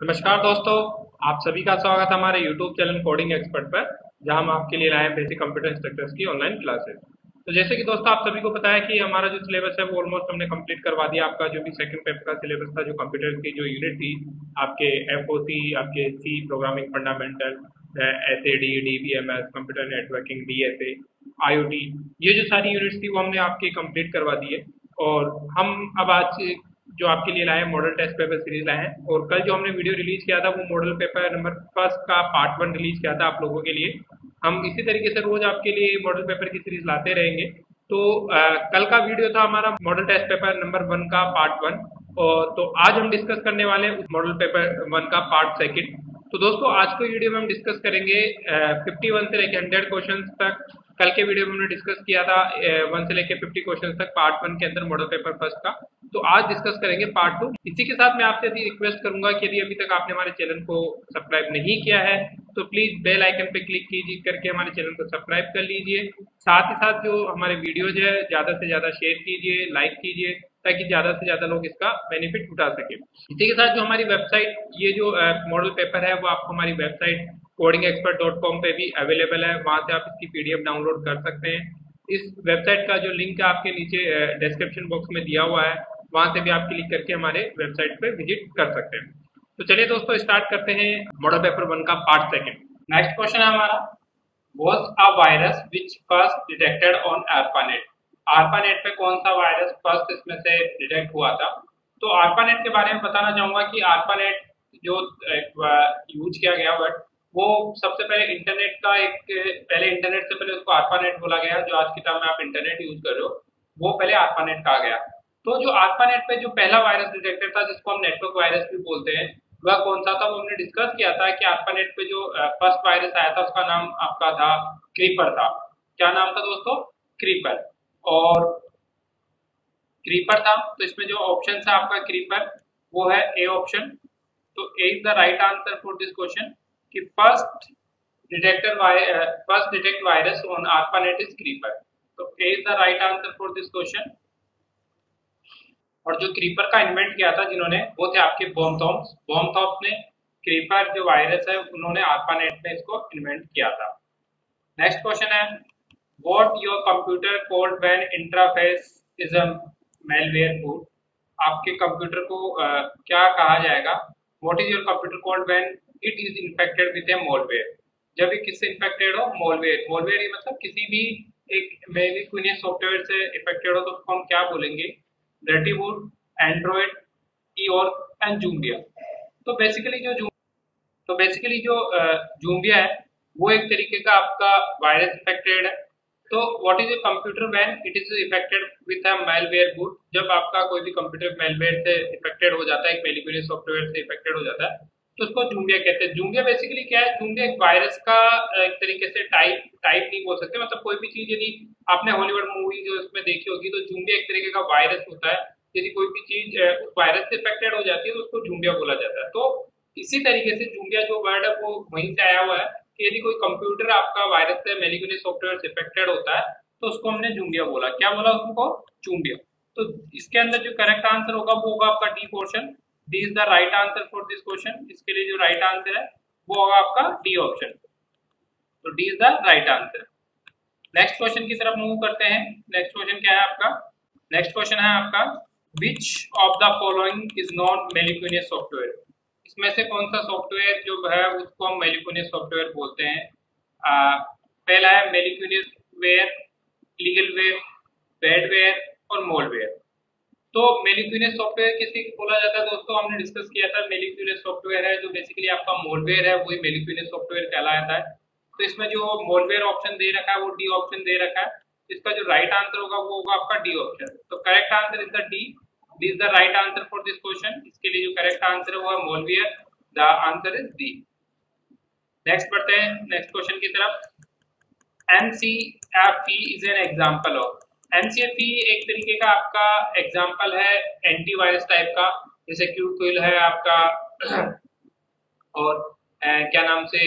नमस्कार दोस्तों। आप सभी का स्वागत है हमारे YouTube चैनल कोडिंग एक्सपर्ट पर, जहां हम आपके लिए लाए हैं बेसिक कंप्यूटर इंस्ट्रक्टर्स की ऑनलाइन क्लासेस। तो जैसे कि दोस्तों आप सभी को पता है कि हमारा जो सिलेबस है वो ऑलमोस्ट हमने कंप्लीट करवा दिया। आपका जो भी सेकंड पेपर का सिलेबस था, जो कंप्यूटर की जो यूनिट थी, आपके एफओसी, आपके C programming fundamental, SAD, DBMS, computer networking, DSA, IOT, ये जो सारी यूनिट्स थी वो हमने आपकी कंप्लीट करवा दी है। और हम अब आज जो आपके लिए लाए हैं मॉडल टेस्ट पेपर सीरीज लाए हैं। और कल जो हमने वीडियो रिलीज किया था वो मॉडल पेपर नंबर फर्स्ट का पार्ट 1 रिलीज किया था आप लोगों के लिए। हम इसी तरीके से रोज आपके लिए मॉडल पेपर की सीरीज लाते रहेंगे। तो कल का वीडियो था हमारा मॉडल टेस्ट पेपर नंबर 1 का पार्ट 1। और तो आज हम डिस्कस करने वाले हैं उस मॉडल पेपर 1 का पार्ट 2। तो दोस्तों आज के वीडियो में हम डिस्कस करेंगे 51 से लेकर 100 क्वेश्चन तक। कल के वीडियो में हमने डिस्कस किया था 1 से लेकर 50 क्वेश्चन तक पार्ट 1 के अंदर मॉडल पेपर फर्स्ट का। तो आज डिस्कस करेंगे पार्ट 2। इसी के साथ मैं आपसे यदि रिक्वेस्ट करूंगा कि यदि अभी तक आपने हमारे चैनल को सब्सक्राइब नहीं किया है तो प्लीज बेल आइकन पे क्लिक कीजिए करके हमारे चैनल को सब्सक्राइब कर लीजिए। साथ ही साथ जो हमारे वीडियोज है ज्यादा से ज्यादा शेयर कीजिए, लाइक कीजिए, ताकि ज्यादा से ज्यादा लोग इसका बेनिफिट उठा सके। इसी के साथ जो हमारी वेबसाइट, ये जो मॉडल पेपर है वो आपको हमारी वेबसाइट codingexpert.com पे भी अवेलेबल है। वहां से आप इसकी पीडीएफ डाउनलोड कर सकते हैं। इस वेबसाइट का जो लिंक है आपके नीचे डिस्क्रिप्शन बॉक्स में दिया हुआ है, वहां से भी आप क्लिक करके हमारे वेबसाइट पे विजिट कर सकते हैं। तो चलिए दोस्तों स्टार्ट करते हैं मॉडल पेपर 1 का पार्ट 2। नेक्स्ट क्वेश्चन है हमारा, was a virus which first detected on ARPANET। ARPANET पे कौन सा वायरस फर्स्ट इसमें से डिटेक्ट हुआ था? तो ARPANET के बारे में बताना चाहूंगा कि ARPANEट जो यूज किया गया वर्ड, वो सबसे पहले इंटरनेट का एक, पहले इंटरनेट से पहले उसको ARPANET बोला गया। जो आज की टाइम में आप इंटरनेट यूज कर रहे हो वो पहले ARPANET कहा गया। तो जो ARPANET पे जो पहला वायरस डिटेक्टेड था, जिसको हम नेटवर्क वायरस भी बोलते हैं, वह कौन सा था? वो हमने डिस्कस किया था कि ARPANET पे जो फर्स्ट वायरस आया था उसका नाम आपका था क्रीपर था। क्या नाम था दोस्तों? क्रीपर। और क्रीपर था, तो इसमें जो ऑप्शन था आपका क्रीपर, वो है ए ऑप्शन। तो A is the right answer for this question कि first detect virus on ARPANET is creeper. तो A is the right answer for this question. और जो क्रीपर का इन्वेंट किया था जिन्होंने, वो थे आपके बॉमथॉम्स। बॉमथॉम्स ने क्रीपर जो वायरस है उन्होंने ARPANET में इसको इन्वेंट किया था। नेक्स्ट क्वेश्चन है, what your computer code when interface is a malware boot। आपके कंप्यूटर को क्या कहा जाएगा? What is your computer code when it is infected with A malware। जब ये किससे इन्फेक्टेड हो? malware। malware ये मतलब किसी भी एक मैलिकुनियस सॉफ्टवेयर से इन्फेक्टेड हो तो उसको हम क्या बोलेंगे? डर्टी बूट, एंड्रॉइड, ईओर एंड जूम्बिया। तो बेसिकली जो जूम्बिया है वो एक तरीके का आपका वायरस इफेक्टेड है। तो what is a computer when it is affected with a malware boot. जब आपका कोई भी कंप्यूटर मैलवेयर से इफेक्टेड हो जाता है, एक मैलिकुनियस सॉफ्टवेयर से इफेक्टेड हो जाता है, तो उसको जूम्बिया कहते हैं। जूम्बिया बेसिकली क्या है? जूम्बिया एक वायरस का एक तरीके से टाइप टाइप नहीं बोल सकते। मतलब कोई भी चीज यदि आपने हॉलीवुड मूवी जो उसमें देखी होगी तो जूम्बिया एक तरीके का वायरस होता है। यदि कोई भी चीज उस वायरस से इफेक्टेड हो जाती है तो उसको जूम्बिया बोला जाता है। तो इसी तरीके से जूम्बिया जो वर्ड है वो वहीं से आया हुआ है कि यदि कोई कंप्यूटर आपका वायरस से मैलिकुनियस सॉफ्टवेयर से इफेक्टेड होता है तो उसको हमने जूम्बिया बोला। क्या बोला उसको? जूम्बिया। तो इसके अंदर जो करेक्ट आंसर होगा वो होगा आपका D portion. D is the right answer for this question. इसके लिए जो राइट आंसर है वो होगा आपका डी ऑप्शन। तो D is the right answer. Next question की तरफ मूव करते हैं। नेक्स्ट क्वेश्चन क्या है आपका? नेक्स्ट क्वेश्चन है आपका, which of the following is not malicious software. इसमें से कौन सा सॉफ्टवेयर जो है उसको हम मैलिकुनियस सॉफ्टवेयर बोलते हैं? पहला है मैलिकुनियस वेयर, लीगलवेयर, बैडवेयर और मोलवेयर। तो मैलिकुनियस सॉफ्टवेयर किसी को बोला जाता है दोस्तों? हमने डिस्कस किया था मैलिकुनियस सॉफ्टवेयर है जो बेसिकली आपका मोलवेयर है, वही मैलिकुनियस सॉफ्टवेयर कहलाता है। तो इसमें जो मोलवेयर ऑप्शन दे रखा है वो डी ऑप्शन दे रखा है। इसका जो राइट आंसर होगा वो होगा आपका डी ऑप्शन। तो correct answer is the D. D is the right answer for this question. इसके लिए जो करेक्ट आंसर है वो है malware. The answer is D. Next बढ़ते हैं नेक्स्ट क्वेश्चन की तरफ। MCFE is an example of. MCFE एक तरीके का आपका एग्जांपल है एंटीवायरस टाइप का, जैसे क्यूक्विल है आपका और क्या नाम से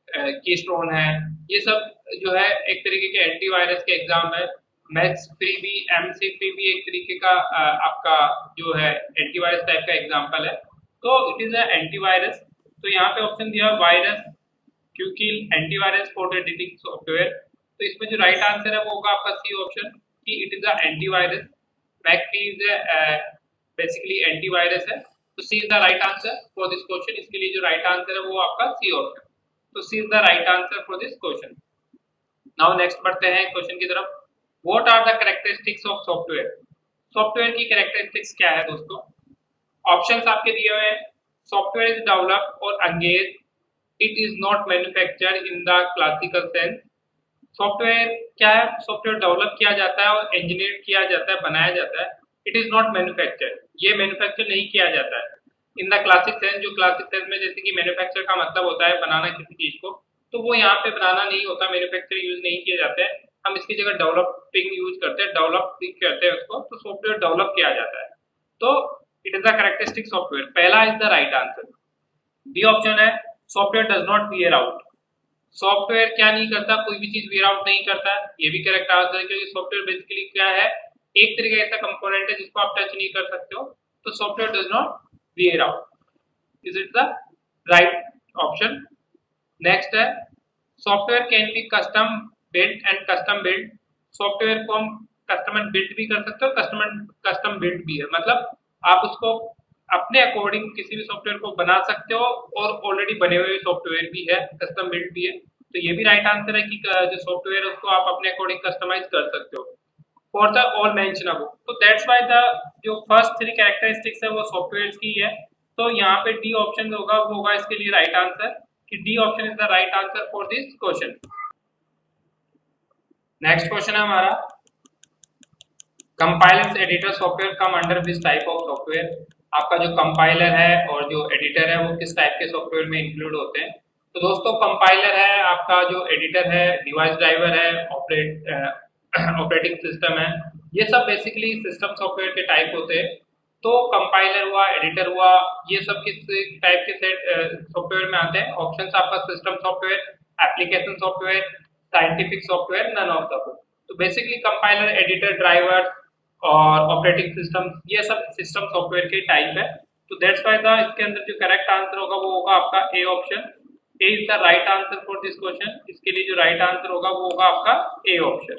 कीस्टोन है। ये सब जो है एक तरीके के एंटीवायरस के एग्जाम है। मैक्स फ्री भी, MCFE भी एक तरीके का आपका जो है एंटीवायरस टाइप का एग्जांपल है। तो इट इज अ एंटीवायरस। तो यहाँ पे ऑप्शन दिया वायरस क्यूकिल एंटीवायरस फॉर एडिटिंग सॉफ्टवेयर। तो इसमें जो राइट आंसर है वो होगा आपका सी ऑप्शन कि it is a antivirus. McAfee is basically antivirus है। तो C is the right answer for this question. इसके लिए जो राइट आंसर है वो आपका सी ऑप्शन। तो C is the right answer for this question. Now next बढ़ते हैं क्वेश्चन की तरफ। What are the characteristics of software? Software की कैरेक्टरिस्टिक्स क्या है दोस्तों? ऑप्शंस आपके दिए हुए हैं। सॉफ्टवेयर इज डेवलप्ड और engage, it is not manufactured in the classical sense. Software क्या है? सॉफ्टवेयर डेवलप किया जाता है और इंजीनियर किया जाता है, बनाया जाता है। इट इज नॉट मैन्युफैक्चर्ड, ये मैन्युफैक्चर नहीं किया जाता है इन द क्लासिक सेंस। जो क्लासिक सेंस में जैसे कि मैन्युफैक्चर का मतलब होता है बनाना किसी चीज को, तो वो यहाँ पे बनाना नहीं होता, मैन्युफैक्चर यूज नहीं किए जाते हैं। हम इसकी जगह डेवलपिंग यूज करते हैं, डेवलप करते हैं उसको। तो सॉफ्टवेयर डेवलप किया जाता है। तो it is the characteristic software. पहला is the right answer. B option है software does not wear out. Software क्या नहीं करता? कोई भी चीज वियर आउट नहीं करता। ये भी करेक्ट आंसर है क्योंकि सॉफ्टवेयर बेसिकली क्या है? एक तरीके का ऐसा कंपोनेंट है जिसको आप टच नहीं कर सकते हो। तो software does not wear out. Is it the right option? Next है software can be custom built and custom build. Software को हम कस्टम एंड बिल्ड भी कर सकते हो, कस्टम बिल्ड भी है। मतलब आप उसको अपने अकॉर्डिंग किसी भी सॉफ्टवेयर को बना सकते हो और ऑलरेडी बने हुए सॉफ्टवेयर भी है, कस्टम बिल्ड भी है। तो ये भी राइट आंसर है कि जो सॉफ्टवेयर है उसको आप अपने अकॉर्डिंग कस्टमाइज कर सकते हो फॉर द ऑल मेंशनेबल। तो दैट्स व्हाई द जो फर्स्ट थ्री कैरेक्टरिस्टिक्स है वो सॉफ्टवेयर की है। तो यहाँ पे डी ऑप्शन होगा वो होगा इसके लिए राइट आंसर कि D option is the right answer for this question. Next question है हमारा compilers editor software come under which type of software. आपका जो कंपाइलर है और जो एडिटर है वो किस टाइप के सॉफ्टवेयर में इंक्लूड होते हैं? तो दोस्तों कंपाइलर है आपका, जो एडिटर है, डिवाइस ड्राइवर है, ऑपरेटिंग सिस्टम है, ये सब बेसिकली सिस्टम सॉफ्टवेयर के टाइप होते हैं। तो कंपाइलर हुआ, एडिटर हुआ, ये सब किस टाइप के सॉफ्टवेयर में आते हैं? ऑप्शंस आपका system software, application software, scientific software, none of the above. तो बेसिकली कंपाइलर, एडिटर, ड्राइवर और ऑपरेटिंग सिस्टम, ये सब सिस्टम सॉफ्टवेयर के टाइप है। तो दैट्स व्हाई द इसके अंदर जो करेक्ट आंसर होगा वो होगा आपका A option. A is the right answer for this question. इसके लिए जो राइट आंसर होगा वो होगा आपका A option.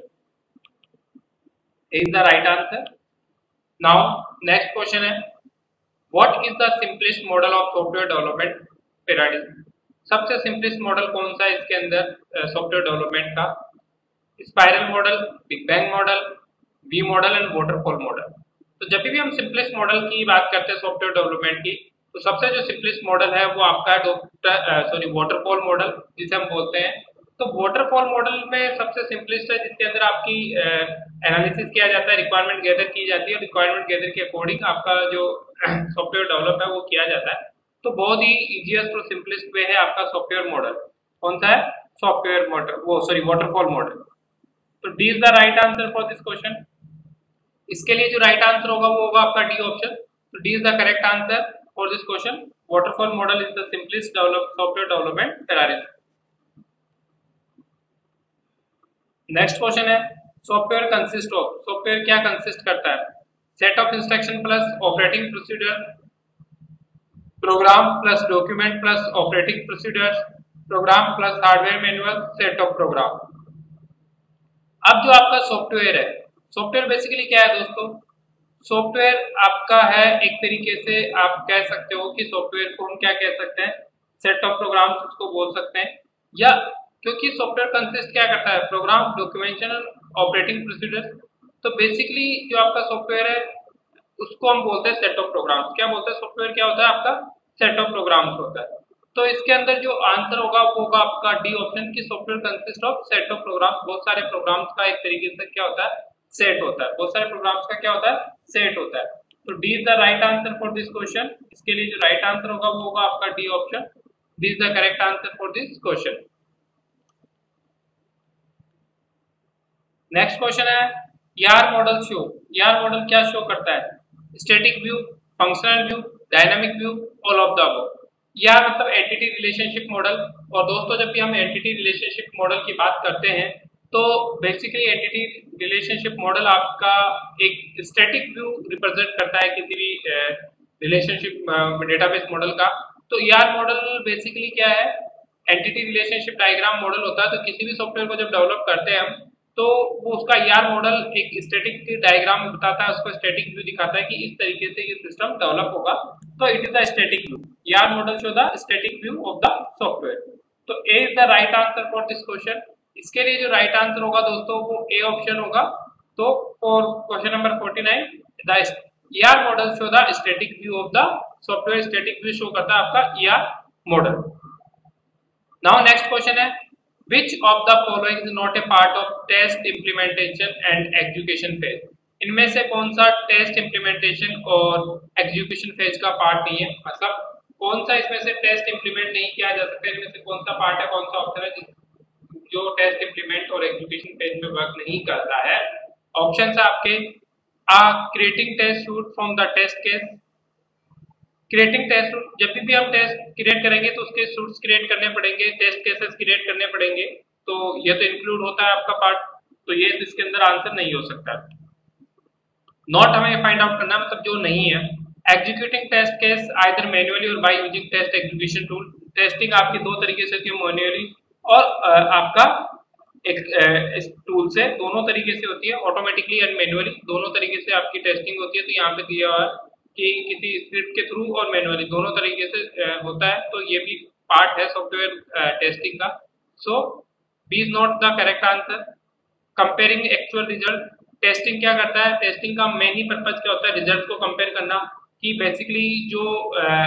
A is the right answer. Now next question है what is the simplest model of software development paradigm. सबसे simplest model कौन सा है इसके अंदर सॉफ्टवेयर डेवलपमेंट का? Spiral model, big bang model, V model and waterfall model. तो जब भी हम सिंपलेस्ट मॉडल की बात करते हैं सॉफ्टवेयर डेवलपमेंट की, तो सबसे जो सिंपलेस्ट मॉडल है वो आपका वाटरफॉल मॉडल जिसे हम बोलते हैं। तो वाटरफॉल मॉडल में सबसे सिंपलेस्ट है जिसके अंदर आपकी एनालिसिस किया जाता है, रिक्वायरमेंट गैदर की जाती है और रिक्वायरमेंट गैदर के अकॉर्डिंग आपका जो सॉफ्टवेयर डेवलप है वो किया जाता है। तो बहुत ही इजीएस्ट और सिंपलेस्ट वे है आपका सॉफ्टवेयर मॉडल। कौन सा है? Software model, waterfall model. तो D is the right answer for this question. इसके लिए जो राइट आंसर होगा वो होगा आपका डी ऑप्शन। तो D is the correct answer for this question. Waterfall model is the simplest software development paradigm. Next question है सॉफ्टवेयर कंसिस्ट ऑफ। सॉफ्टवेयर क्या कंसिस्ट करता है? Set of instruction plus operating procedure, program plus document plus operating procedure, program plus hardware manual, set of program. अब जो आपका software है, software basically क्या है दोस्तों? सॉफ्टवेयर आपका है एक तरीके से आप कह सकते हो कि सॉफ्टवेयर को हम क्या कह सकते हैं? सेट ऑफ प्रोग्राम्स उसको बोल सकते हैं। या क्योंकि सॉफ्टवेयर कंसिस्ट क्या करता है? Program, documentation, operating procedure. तो बेसिकली जो आपका सॉफ्टवेयर है उसको हम बोलते हैं सेट ऑफ प्रोग्राम्स। क्या बोलते हैं? सॉफ्टवेयर क्या होता है आपका? सेट ऑफ प्रोग्राम्स होता है। तो इसके अंदर जो आंसर होगा वो होगा आपका डी ऑप्शन की software consist of set of programs. बहुत सारे प्रोग्राम्स का एक तरीके से क्या होता है? सेट होता है। बहुत सारे प्रोग्राम्स का क्या होता है? सेट होता है। तो D is the right answer for this question. इसके लिए जो राइट आंसर होगा वो होगा आपका D option. D is the correct answer for this question. Next question है यार मॉडल शो। यार मॉडल क्या शो करता है? Static view, functional view, dynamic view, all of the above. या मतलब एंटिटी रिलेशनशिप मॉडल। और दोस्तों जब भी हम एंटिटी रिलेशनशिप मॉडल की बात करते हैं तो बेसिकली एंटिटी रिलेशनशिप मॉडल आपका एक स्टैटिक व्यू रिप्रेजेंट करता है किसी भी रिलेशनशिप डेटाबेस मॉडल का। तो ईआर मॉडल बेसिकली क्या है, एंटिटी रिलेशनशिप डायग्राम मॉडल होता है। तो किसी भी सॉफ्टवेयर को जब डेवलप करते हैं हम, तो वो उसका ईआर मॉडल एक स्टैटिक डायग्राम बताता है, उसको स्टैटिक व्यू दिखाता है कि इस तरीके से ये सिस्टम डेवलप होगा। तो it is the static view. ER model show the static view of the software. तो A is the right answer for this question. इसके लिए जो राइट आंसर होगा दोस्तों वो ए ऑप्शन होगा। तो for question number 49, the ER model show the static view of the software. Static view show करता है आपका ER model. Now next question है, which of the following is not a part of test implementation and execution phase? इनमें से कौन सा test implementation और execution phase का पार्ट नहीं है, मतलब कौन सा इसमें से टेस्ट इम्प्लीमेंट नहीं किया जा सकता, इनमें से कौन सा पार्ट है, कौन सा ऑप्शन है जो टेस्ट इम्प्लीमेंट और एग्जीक्यूशन फेज में वर्क नहीं करता है। ऑप्शन है आपके, creating test suite from the test case. Creating test, जब भी हम टेस्ट क्रिएट करेंगे तो उसके सूट्स क्रिएट करने पड़ेंगे, टेस्ट केसेस क्रिएट करने पड़ेंगे। तो ये तो इंक्लूड होता है आपका पार्ट, तो ये इसके अंदर आंसर नहीं हो सकता। नॉट हमें फाइंड आउट करना, मतलब जो नहीं है। Executing test case either manually और by using test execution tool. Testing आपकी दो तरीके से होती है, मैन्युअली और आपका एक इस टूल से, दोनों तरीके से होती है, ऑटोमेटिकली एंड मैन्युअली दोनों तरीके से आपकी टेस्टिंग होती है। तो यहाँ पे दिया हुआ है कि किसी स्क्रिप्ट के थ्रू और मैन्युअली दोनों तरीके से होता है। तो ये भी पार्ट है सॉफ्टवेयर टेस्टिंग का। So B is not the correct answer. Comparing actual result, testing क्या करता है, टेस्टिंग का मेन ही पर्पज क्या होता है, रिजल्ट को कंपेयर करना, कि बेसिकली जो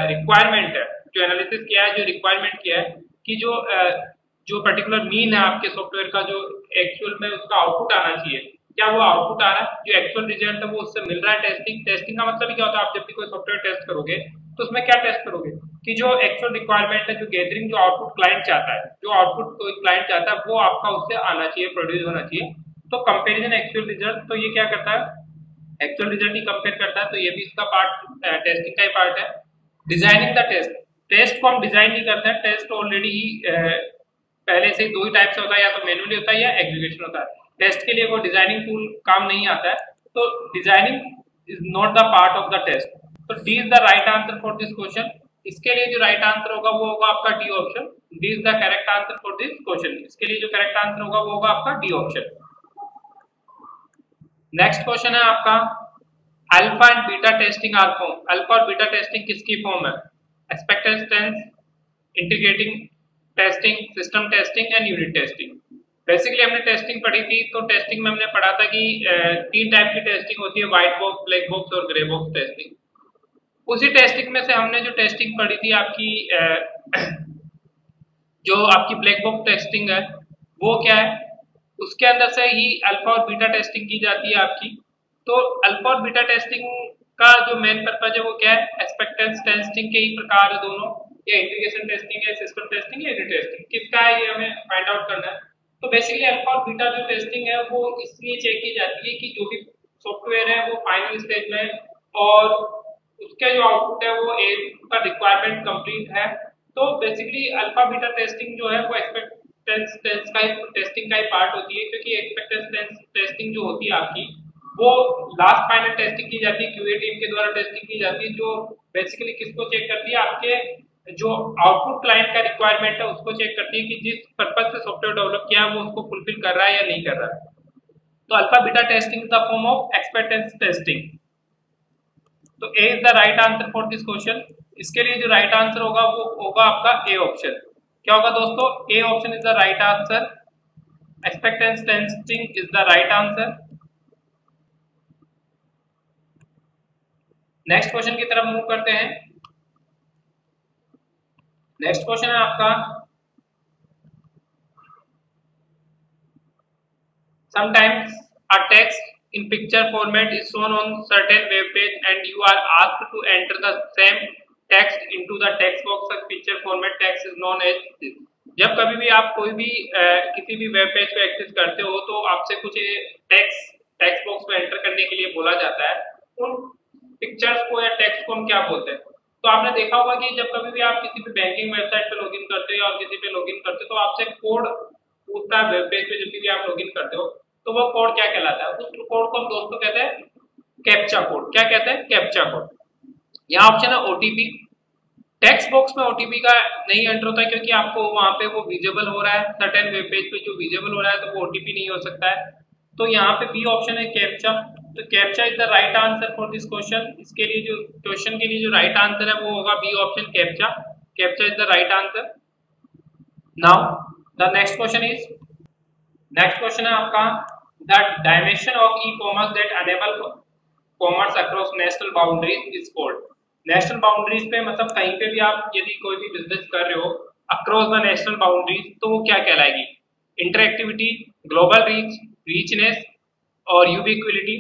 रिक्वायरमेंट है, जो एनालिसिस किया है, जो रिक्वायरमेंट किया है कि जो पर्टिकुलर मीन है आपके सॉफ्टवेयर का, जो एक्चुअल में उसका आउटपुट आना चाहिए, क्या वो आउटपुट आ रहा है, जो एक्चुअल रिजल्ट है वो उससे मिल रहा है। टेस्टिंग का मतलब क्या होता है, आप जब भी कोई सॉफ्टवेयर टेस्ट करोगे तो उसमें क्या टेस्ट करोगे कि जो एक्चुअल रिक्वायरमेंट है, जो गैदरिंग, जो आउटपुट क्लाइंट चाहता है, जो आउटपुट कोई क्लाइंट चाहता है वो आपका उससे आना चाहिए, प्रोड्यूस होना चाहिए। तो कंपेरिजन एक्चुअल रिजल्ट, तो ये क्या करता है, एक्चुअल रिजल्ट ही कंपेयर करता है। तो ये भी इसका पार्ट, टेस्टिंग का ही पार्ट है। डिजाइनिंग द टेस्ट, टेस्ट को हम डिजाइन नहीं करते हैं, टेस्ट ऑलरेडी ही पहले से दो ही टाइप से होता है, या तो मैन्युअली होता है या एग्जीक्यूशन होता है। टेस्ट के लिए कोई डिजाइनिंग टूल काम नहीं आता है। तो designing is not the part of the test. तो D is the right answer for this question. इसके लिए जो राइट आंसर होगा वो होगा आपका D option. D is the correct answer for this question. इसके लिए जो करेक्ट आंसर होगा वो होगा आपका डी ऑप्शन। नेक्स्ट क्वेश्चन है आपका, alpha and beta testing are form. Alpha और बीटा टेस्टिंग किसकी फॉर्म है, acceptance test, integrating testing, system testing and unit testing. Basically हमने टेस्टिंग पढ़ी थी, तो टेस्टिंग में हमने पढ़ा था कि तीन टाइप की टेस्टिंग होती है, व्हाइट बॉक्स, ब्लैक बॉक्स और ग्रे बॉक्स टेस्टिंग। उसी टेस्टिंग में से हमने जो टेस्टिंग पढ़ी थी आपकी, जो आपकी ब्लैक बॉक्स टेस्टिंग है वो क्या है, उसके अंदर से ही अल्फा और बीटा टेस्टिंग की जाती है आपकी। तो अल्फा और बीटा टेस्टिंग का जो मेन पर्पज है वो क्या है, एक्सपेक्टेंस टेस्टिंग के ही प्रकार है दोनों, या इंटीग्रेशन टेस्टिंग है, सिस्टम टेस्टिंग है, यूनिट टेस्टिंग, किसका है ये हमें फाइंड आउट करना है। तो बेसिकली अल्फा और बीटा जो टेस्टिंग है वो इसलिए चेक की जाती है कि जो भी सॉफ्टवेयर है वो फाइनल स्टेज में और उसके जो आउटपुट है वो का रिक्वायरमेंट कंप्लीट है। तो बेसिकली अल्फा बीटा टेस्टिंग जो है वो एक्सपेक्टेंस टेस्ट का टेस्टिंग का ही पार्ट होती है, क्योंकि एक्सपेक्टेंस टेस्टिंग जो होती है आपकी वो लास्ट फाइनल टेस्टिंग की जाती है, क्यूए टीम के द्वारा टेस्टिंग की जाती है, जो बेसिकली किसको चेक करती है, आपके जो आउटपुट क्लाइंट का रिक्वायरमेंट है उसको चेक करती है कि जिस पर्पज से सॉफ्टवेयर डेवलप किया है वो उसको फुलफिल कर रहा है या नहीं कर रहा है। तो alpha beta testing is the form of acceptance testing. तो A is the right answer for this question. इसके लिए जो राइट आंसर होगा वो होगा आपका ए ऑप्शन। क्या होगा दोस्तों, A option is the right answer. Acceptance testing is the right answer. Next question की तरफ मूव करते हैं। नेक्स्ट क्वेश्चन है आपका, sometimes a text in picture format is shown on certain web page and you are asked to enter the same text into the text box of picture format text is known as this। जब कभी भी आप कोई भी किसी भी web page को access करते हो तो आपसे कुछ टेक्स्ट बॉक्स में एंटर करने के लिए बोला जाता है। उन पिक्चर्स को या टेक्स्ट को हम क्या बोलते हैं। तो आपने देखा होगा कि जब कभी भी आप किसी भी बैंकिंग वेबसाइट पे लॉगिन करते हो या किसी पे लॉगिन करते हो तो आपसे कोड पूछता है वेब पेज पे, जब भी आप लॉगिन करते हो तो वो कोड क्या कहलाता है, उस कोड को हम दोस्तों कहते हैं कैप्चा कोड। क्या कहते हैं, कैप्चा कोड। यहाँ ऑप्शन है ओटीपी। टेक्स्ट बॉक्स में ओटीपी का नहीं एंटर होता है क्योंकि आपको वहां पे वो विजिबल हो रहा है, सर्टेन वेब पेज पे जो विजिबल हो रहा है तो वो ओटीपी नहीं हो सकता है। तो यहाँ पे बी ऑप्शन है कैप्चा। तो captcha is the right answer for this question. इसके लिए जो क्वेश्चन के लिए जो राइट आंसर है वो होगा B option captcha. Captcha is the right answer. Now the next question is, next question है आपका, the dimension of e commerce that enable commerce across national boundaries is called. National boundaries पे मतलब कहीं पे भी आप यदि कोई भी बिजनेस कर रहे हो अक्रॉस द नेशनल बाउंड्रीज तो वो क्या कहलाएगी? इंटरएक्टिविटी, ग्लोबल रीच, रीचनेस और यूबिक्विलिटी।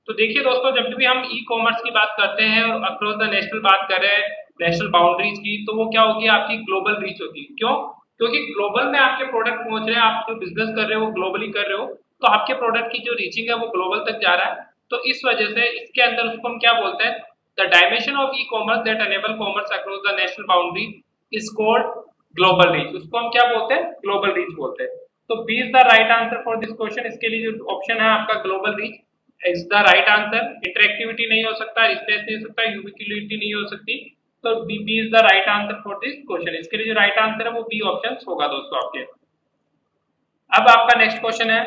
तो देखिए दोस्तों, जब भी हम ई कॉमर्स की बात करते हैं और अक्रॉस द नेशनल बात कर रहे हैं नेशनल बाउंड्रीज की, तो वो क्या होगी? आपकी ग्लोबल रीच होगी। क्यों? क्योंकि ग्लोबल में आपके प्रोडक्ट पहुंच रहे हैं, आप जो बिजनेस कर रहे हो वो ग्लोबली कर रहे हो, तो आपके प्रोडक्ट की जो रीचिंग है वो ग्लोबल तक जा रहा है। तो इस वजह से इसके अंदर उसको हम क्या बोलते हैं? The dimension of e commerce that enable commerce across the national boundary is called global reach. उसको हम क्या बोलते हैं? ग्लोबल रीच बोलते हैं। तो B is the right answer for this question. इसके लिए जो ऑप्शन है आपका global reach is the right answer. Interactivity नहीं हो सकता, रिस्टेंस नहीं हो सकता, यूबिक्विलिटी नहीं हो सकती। तो B is the right answer for this question. इसके लिए जो राइट आंसर है वो बी ऑप्शन होगा दोस्तों आपके। अब आपका नेक्स्ट क्वेश्चन है,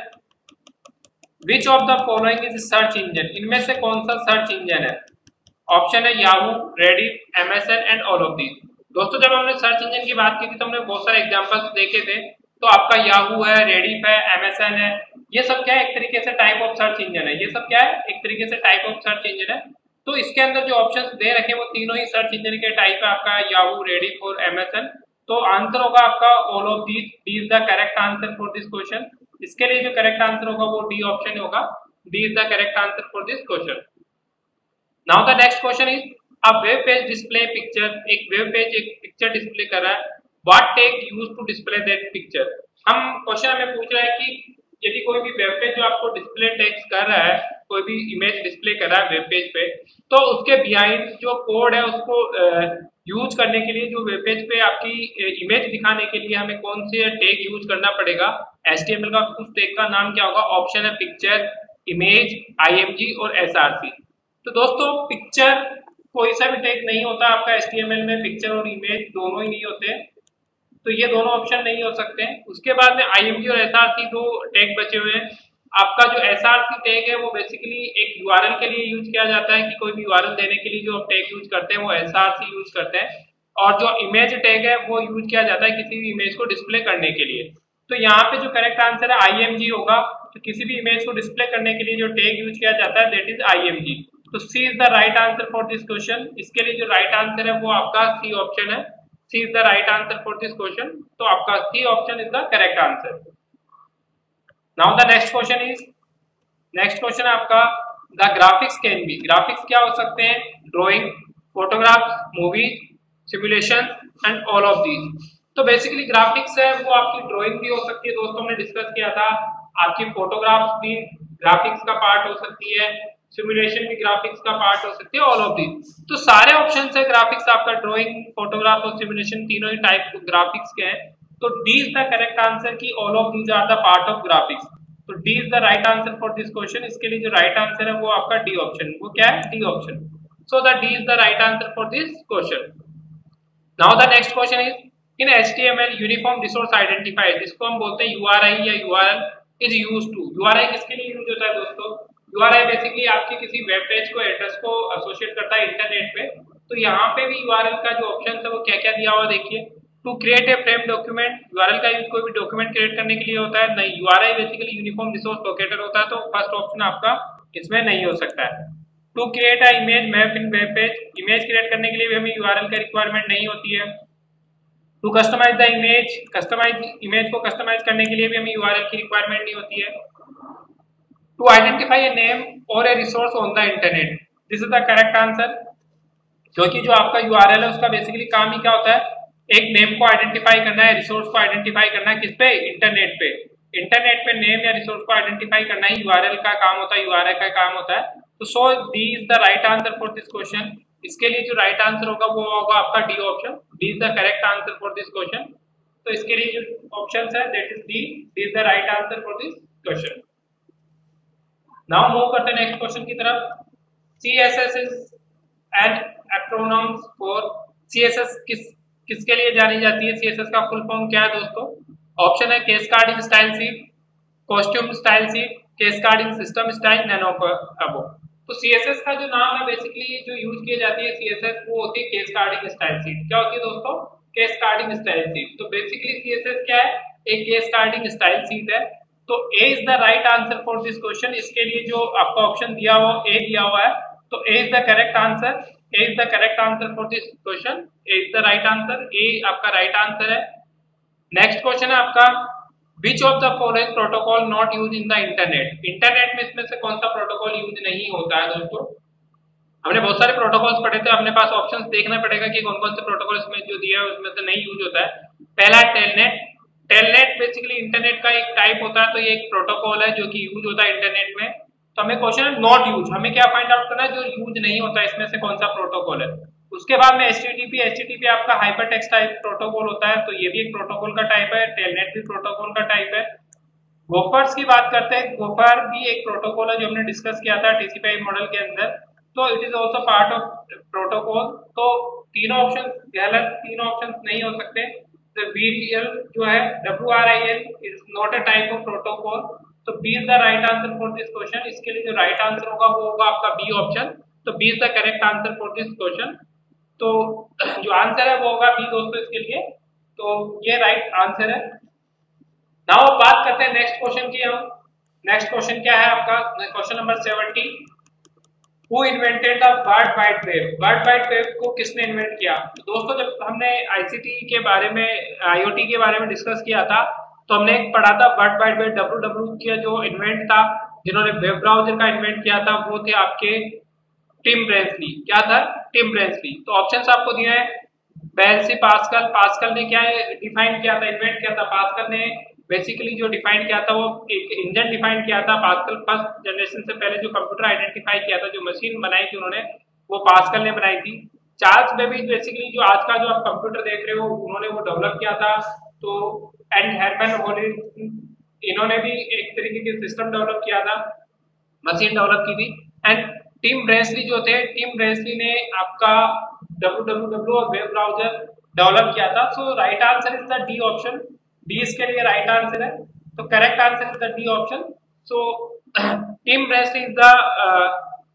which of the following is search engine. इनमें से कौन सा सर्च इंजन है? ऑप्शन है Yahoo, Reddit, MSN and all of these. दोस्तों जब हमने सर्च इंजन की बात की थी तो हमने बहुत सारे एग्जांपल्स देखे थे। तो आपका याहू है, रेडिट है, एमएसएन है, ये सब क्या है? एक तरीके से टाइप ऑफ सर्च इंजन है। ये सब क्या है? एक तरीके से टाइप ऑफ सर्च इंजन है। तो इसके अंदर जो ऑप्शंस दे रखे हैं वो तीनों ही सर्च इंजन के टाइप है, आपका याहू, रेडिट और एमएसएन। तो आंसर होगा आपका all of these. D is the correct answer for this question. इसके लिए जो करेक्ट आंसर होगा वो डी ऑप्शन होगा। D is the correct answer for this question. Now the next question is, a web page display picture. एक web page एक picture display कर रहा है। What tech use to display that picture. हम question हमें पूछ रहा है कि यदि कोई भी वेब पेज जो आपको डिस्प्ले टेक्स्ट कर रहा है, कोई भी इमेज डिस्प्ले कर रहा है वेब पेज पे, तो उसके बिहाइंड जो कोड है उसको यूज करने के लिए, जो वेब पेज पे आपकी इमेज दिखाने के लिए हमें कौन से टैग यूज करना पड़ेगा? एचटीएमएल का उस टैग का नाम क्या होगा? ऑप्शन है पिक्चर, इमेज, आईएमजी और एसआरसी। तो दोस्तों पिक्चर कोई सा भी टैग नहीं होता आपका एचटीएमएल में, पिक्चर और इमेज दोनों ही नहीं होते, तो ये दोनों ऑप्शन नहीं हो सकते। उसके बाद में आईएमजी और एसआरसी दो टैग बचे हुए हैं। आपका जो एसआरसी टैग है वो बेसिकली एक यूआरएल के लिए यूज किया जाता है कि कोई भी यूआरएल देने के लिए जो आप टैग यूज करते हैं वो एसआरसी यूज करते हैं। और जो इमेज टैग है वो यूज किया जाता है किसी भी इमेज को डिस्प्ले करने के लिए। तो यहाँ पे जो करेक्ट आंसर है आईएमजी होगा। तो किसी भी इमेज को डिस्प्ले करने के लिए जो टैग यूज किया जाता है दैट इज आईएमजी। तो C is the right answer for this question. इसके लिए जो राइट आंसर है वो आपका सी ऑप्शन है। C is the right answer for this question. तो आपका C option is the correct answer. Now the next question is, next question आपका, the graphics can be. Graphics क्या हो सकते हैं? Drawing, photographs, movies, simulation and all of these. तो basically graphics है वो आपकी ड्राइंग भी हो सकती है, दोस्तों हमने डिस्कस किया था। आपकी फोटोग्राफ्स भी ग्राफिक्स का पार्ट हो सकती है, सिमुलेशन भी ग्राफिक्स का पार्ट हो सकती है, ऑल ऑफ दीज। तो सारे ऑप्शन है ग्राफिक्स आपका, ड्राइंग, फोटोग्राफ और सिमुलेशन तीनों ही टाइप ग्राफिक्स के हैं। तो D is the correct answer की all of these are the part of graphics. तो D is the right answer for this question. इसके लिए जो राइट आंसर है वो आपका डी ऑप्शन। वो क्या है? D option. So the D is the right answer for this question. Now the next question is, in HTML uniform resource identifier, जिसको हम बोलते हैं यूआरआई या URL, is used to. URI किसके लिए यूज होता है दोस्तों? यूआरआई बेसिकली आपकी किसी वेब पेज को एड्रेस को एसोसिएट करता है इंटरनेट पे। तो यहाँ पे भी यूआरएल का जो ऑप्शन है वो क्या क्या दिया हुआ देखिए। To create a frame document, URL का यूज कोई भी डॉक्यूमेंट क्रिएट करने के लिए होता है? नहीं, URI basically uniform resource locator होता है, तो फर्स्ट ऑप्शन आपका इसमें नहीं हो सकता है। To create a image map in web page, image create करने के लिए भी हमें यूआरएल का रिक्वायरमेंट नहीं होती है। To customise the image, customise image को कस्टमाइज करने के लिए भी हमें यूआरएल की रिक्वायरमेंट नहीं होती है। टू आइडेंटिफाई ए नेम और ए resource on the internet, this is the correct answer. क्योंकि जो आपका यूआरएल है उसका बेसिकली काम ही क्या होता है? एक नेम को आइडेंटिफाई करना है, रिसोर्स को आइडेंटिफाई करना है, किस पे? इंटरनेट पे। इंटरनेट पे नेम या रिसोर्स को आइडेंटिफाई करना ही यूआरएल का काम होता है, यूआरएल का काम होता है। तो so D is the right answer for this question. इसके लिए जो राइट आंसर होगा वो होगा आपका D option. D is the correct answer for this question. तो इसके लिए जो ऑप्शन है that is D, D is the right answer for this question. Now move करते हैं नेक्स्ट क्वेश्चन की तरफ। CSS is an acronyms for CSS किसके लिए जानी जाती है? सीएसएस का फुल फॉर्म क्या है दोस्तों? ऑप्शन है cascading style sheet, costume style sheet, cascading system style, none above. तो सीएसएस का जो नाम है बेसिकली जो यूज की जाती है सीएसएस वो होती है कैस्काडिंग स्टाइल सीट। क्या होती है दोस्तों? Cascading style sheet. तो बेसिकली सीएसएस क्या है? एक कैस्काडिंग स्टाइल सीट है। तो A is the right answer for this question. इसके लिए जो आपका ऑप्शन दिया हुआ ए दिया हुआ है, तो A is the correct answer. A is the correct answer for this question. A is the right answer. A आपका राइट आंसर है। नेक्स्ट क्वेश्चन है आपका which of the following protocol not use in the internet. Internet में इसमें से कौन सा protocol use नहीं होता है दोस्तों? हमने बहुत सारे प्रोटोकॉल्स पढ़े थे, अपने पास ऑप्शंस देखना पड़ेगा कि कौन कौन से प्रोटोकॉल इसमें जो दिया है उसमें से नहीं यूज होता है। पहला टेलनेट। टेलनेट बेसिकली इंटरनेट का एक टाइप होता है, तो ये एक प्रोटोकॉल है जो कि यूज होता है इंटरनेट में। तो हमें क्वेश्चन है नॉट यूज, हमें क्या फाइंड आउट करना है? जो यूज नहीं होता है इसमें से कौन सा प्रोटोकॉल है। उसके बाद में एचटीटीपी। एचटीटीपी आपका हाइपरटेक्स्ट टाइप प्रोटोकॉल होता है, तो ये भी एक प्रोटोकॉल का टाइप है। टेलनेट भी प्रोटोकॉल का टाइप है। गोफर्स की बात करते हैं, गोफर भी एक प्रोटोकॉल है जो हमने डिस्कस किया था टीसीपी मॉडल के अंदर, तो it is also part of protocol. तो तीनों ऑप्शन गलत, तीनों ऑप्शन नहीं हो सकते। तो बीएल जो है WRIL is not a type of protocol. तो B is the right answer for this question. इसके लिए जो राइट आंसर होगा वो होगा आपका बी ऑप्शन। तो B is the correct answer for this question. तो जो आंसर है वो होगा बी दोस्तों इसके लिए। तो ये राइट आंसर है। नाउ बात करते हैं नेक्स्ट क्वेश्चन की। हम नेक्स्ट क्वेश्चन क्या है आपका? Question number 70। Who invented the World Wide Web? World Wide Web को किसने इन्वेंट किया? तो दोस्तों जब हमने आईसीटी के बारे में, आईओटी के बारे में डिस्कस किया था, तो हमने एक पढ़ा था वर्ल्ड वाइड वेब WW का जो इन्वेंट था, जिन्होंने वेब ब्राउजर का इन्वेंट किया था, वो थे आपके टिम ब्रेंसली। क्या था? टिम ब्रेंसली। तो ऑप्शंस आपको दिए हैं बेल्सी, पास्कल। पास्कल ने क्या डिफाइन किया था, इन्वेंट किया था? पास्कल ने बेसिकली जो डिफाइन किया था वो एक इंजन डिफाइन किया था। पास्कल फर्स्ट जनरेशन से पहले जो कंप्यूटर आइडेंटिफाई किया था, जो मशीन बनाई थी उन्होंने, वो पास्कल ने बनाई थी। चार्ल्स बेबेज बेसिकली जो आज का जो आप कंप्यूटर देख रहे हो, उन्होंने वो डेवलप किया था। तो एंड हेरमन होलिन, इन्होंने भी एक तरीके के सिस्टम डेवलप किया था, मशीन डेवलप की थी। एंड टिम ब्रेंसली जो थे, टिम ब्रेंसली ने आपका WWW और वेब ब्राउजर डेवलप किया था। So right answer is the D option. D इसके लिए राइट आंसर है। तो correct answer is the D option. So Tim Berners-Lee is the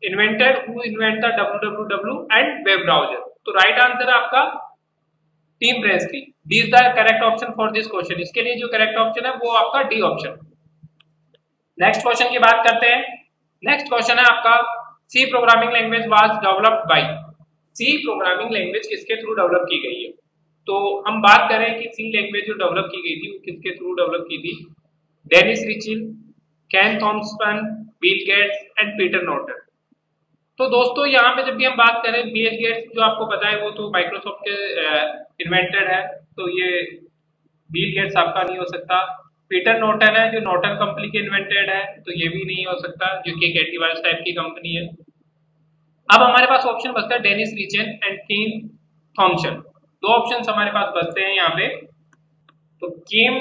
invented who invent the WWW and web browser. तो right answer है आपका Tim Berners-Lee. D is the correct option for this question. इसके लिए जो correct option है वो आपका D option. Next question की बात करते हैं। नेक्स्ट क्वेश्चन है आपका C programming language was developed by. C programming language किसके थ्रू डेवलप की गई है? तो हम बात करें कि सी लैंग्वेज जो डेवलप की गई थी वो किसके थ्रू डेवलप की थी? Dennis Ritchie, Ken Thompson, Bill Gates and Peter Norton. तो दोस्तों यहाँ पे जब भी हम बात करें, बिल गेट्स जो आपको पता है वो तो माइक्रोसॉफ्ट के इन्वेंटेड है, तो ये बिल गेट्स आपका नहीं हो सकता। पीटर नॉर्टन है जो नॉर्टन कंपनी के इन्वेंटेड है, तो ये भी नहीं हो सकता, जो कि एक एंटीवायरस टाइप की कंपनी है। अब हमारे पास ऑप्शन बचता है डेनिस रिचन एंड केन थॉम्सन। दो ऑप्शंस हमारे पास बचते हैं यहाँ पे। तो केन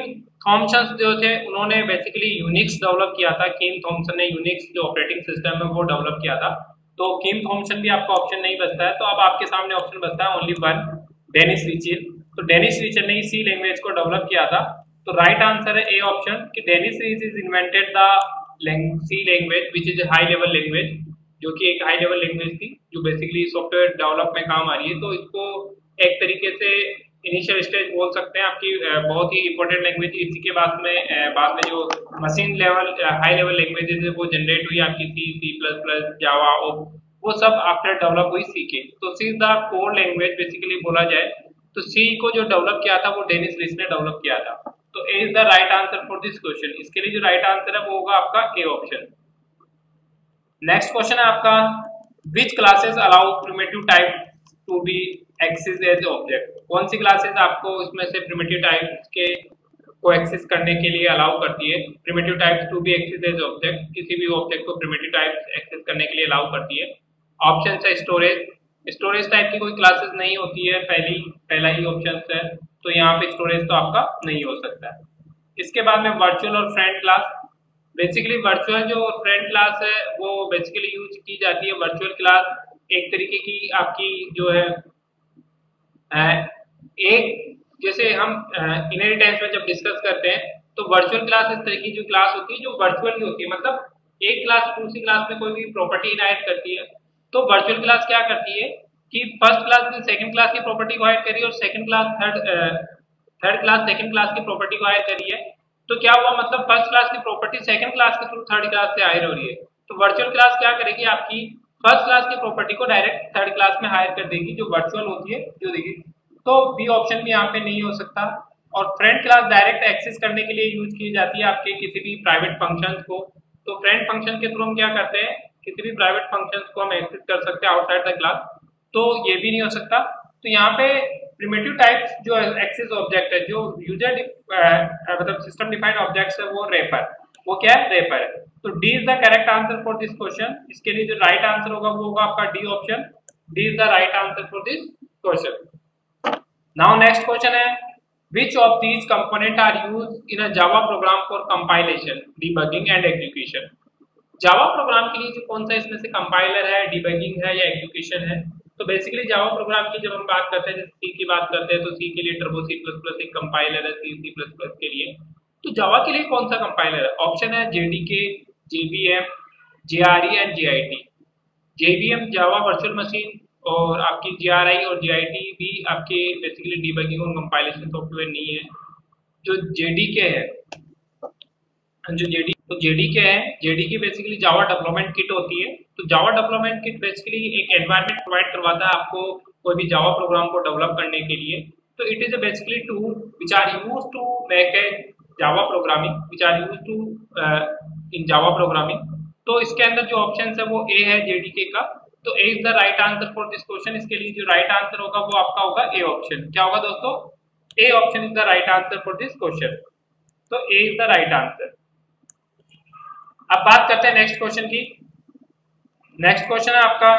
थॉम्सन जो थे उन्होंने बेसिकली यूनिक्स डेवलप किया था। केन थॉम्सन ने यूनिक्स जो ऑपरेटिंग सिस्टम है वो डेवलप किया था। तो केन थॉम्सन भी आपका ऑप्शन नहीं बचता है। तो अब आपके सामने ऑप्शन बचता है ओनली वन, डेनिस रिचन। तो डेनिस रिचन ने सी लैंग्वेज को डेवलप किया था। तो राइट आंसर है ए ऑप्शन कि Dennis Ritchie is invented the C language which is high level language, जो कि एक हाई लेवल लैंग्वेज थी जो बेसिकली सॉफ्टवेयर डेवलप में काम आ रही है। तो इसको एक तरीके से इनिशियल स्टेज बोल सकते हैं आपकी, बहुत ही इंपॉर्टेंट लैंग्वेज। इसी के बाद में जो machine level high level languages है वो जनरेट हुई आपकी C++, जावा, वो सब आफ्टर डेवलप हुई सी के। तो C is the core language basically बोला जाए। तो सी को जो डेवलप किया था वो डेनिस रिच ने डेवलप किया था। तो A is the right answer for this question. इसके लिए जो राइट आंसर है वो होगा आपका ए ऑप्शन। नेक्स्ट क्वेश्चन है आपका which classes allow primitive type to be access as object. कौन सी क्लासेस आपको इसमें से प्रिमिटिव टाइप्स के को एक्सेस करने के लिए अलाउ करती है? Primitive types to be access as object, किसी भी ऑब्जेक्ट को प्रिमिटिव टाइप्स एक्सेस करने के लिए अलाउ करती है। ऑप्शन है स्टोरेज। स्टोरेज टाइप की कोई क्लासेस नहीं होती है, पहला ही ऑप्शन है। तो यहाँ पे स्टोरेज तो आपका नहीं हो सकता है। इसके बाद में वर्चुअल और फ्रेंड क्लास। बेसिकली वर्चुअल जो फ्रेंड क्लास है वो बेसिकली यूज की जाती है। वर्चुअल क्लास एक तरीके की आपकी जो है एक, जैसे हम इनहेरिटेंस में जब डिस्कस करते हैं तो वर्चुअल क्लास इस तरह की जो क्लास होती है जो वर्चुअली होती है, मतलब एक क्लास दूसरी क्लास में कोई भी प्रॉपर्टी इनहेरिट करती है। तो वर्चुअल क्लास क्या करती है कि फर्स्ट क्लास ने सेकंड क्लास की प्रॉपर्टी को हाइड करी और second class third class second class की प्रॉपर्टी को हाइड करी है। तो क्या हुआ, मतलब फर्स्ट क्लास की प्रॉपर्टी सेकंड क्लास के थ्रू थर्ड क्लास से हायर हो रही है। तो वर्चुअल क्लास क्या करेगी, आपकी फर्स्ट क्लास की प्रॉपर्टी को डायरेक्ट थर्ड क्लास में हायर कर देगी, जो वर्चुअल होती है जो देगी। तो बी ऑप्शन भी यहाँ पे नहीं हो सकता। और फ्रेंड क्लास डायरेक्ट एक्सेस करने के लिए यूज की जाती है आपके किसी भी प्राइवेट फंक्शंस को। तो फ्रेंड फंक्शन के थ्रू हम क्या करते हैं, किसी भी प्राइवेट फंक्शंस को हम एक्सेस कर सकते हैं आउटसाइड द क्लास, तो ये भी नहीं हो सकता। तो यहाँ पे प्रिमिटिव टाइप्स जो एक्सेस ऑब्जेक्ट है, जो यूजर मतलब सिस्टम डिफाइंड ऑब्जेक्ट्स है, वो रेपर, वो क्या है, रेपर है। तो D is the correct answer for this question. इसके लिए जो राइट आंसर होगा वो होगा आपका D option. D is the right answer for this question. Now next question है, which of these component are used in a Java program for compilation, debugging and execution? Java program के लिए जो कौन सा इसमें से कंपाइलर है, debugging है या एग्जीक्यूशन है? तो बेसिकली जावा प्रोग्राम की जब हम बात करते हैं, जैसे सी की बात करते हैं, तो सी के लिए टर्बो सी प्लस प्लस एक कंपाइलर है, सी प्लस प्लस के लिए। तो जावा के लिए कौन सा कंपाइलर है? ऑप्शन है JDK, JVM, JRE and JIT. JVM Java virtual machine और आपकी जीआरआई और जीआईटी भी आपके बेसिकली डीबगिंग और कंपाइलेशन सॉफ्टवेयर नहीं है। जो जेडीके है, तो जेडीके है, JDK basically Java development kit होती है। तो जावा डेवलपमेंट किट बेसिकली एक एनवायरनमेंट प्रोवाइड करवाता है आपको कोई भी जावा प्रोग्राम को डेवलप करने के लिए। तो it is basically tool which are use to make a Java programming, which are use to in Java programming. तो इसके अंदर जो ऑप्शन है वो ए है जेडीके का। तो A is the right answer for this question. इसके लिए जो राइट आंसर होगा वो आपका होगा ए ऑप्शन। क्या होगा दोस्तों? A option is the right answer for this question. तो A is the right answer. अब बात करते हैं नेक्स्ट क्वेश्चन की। नेक्स्ट क्वेश्चन है आपका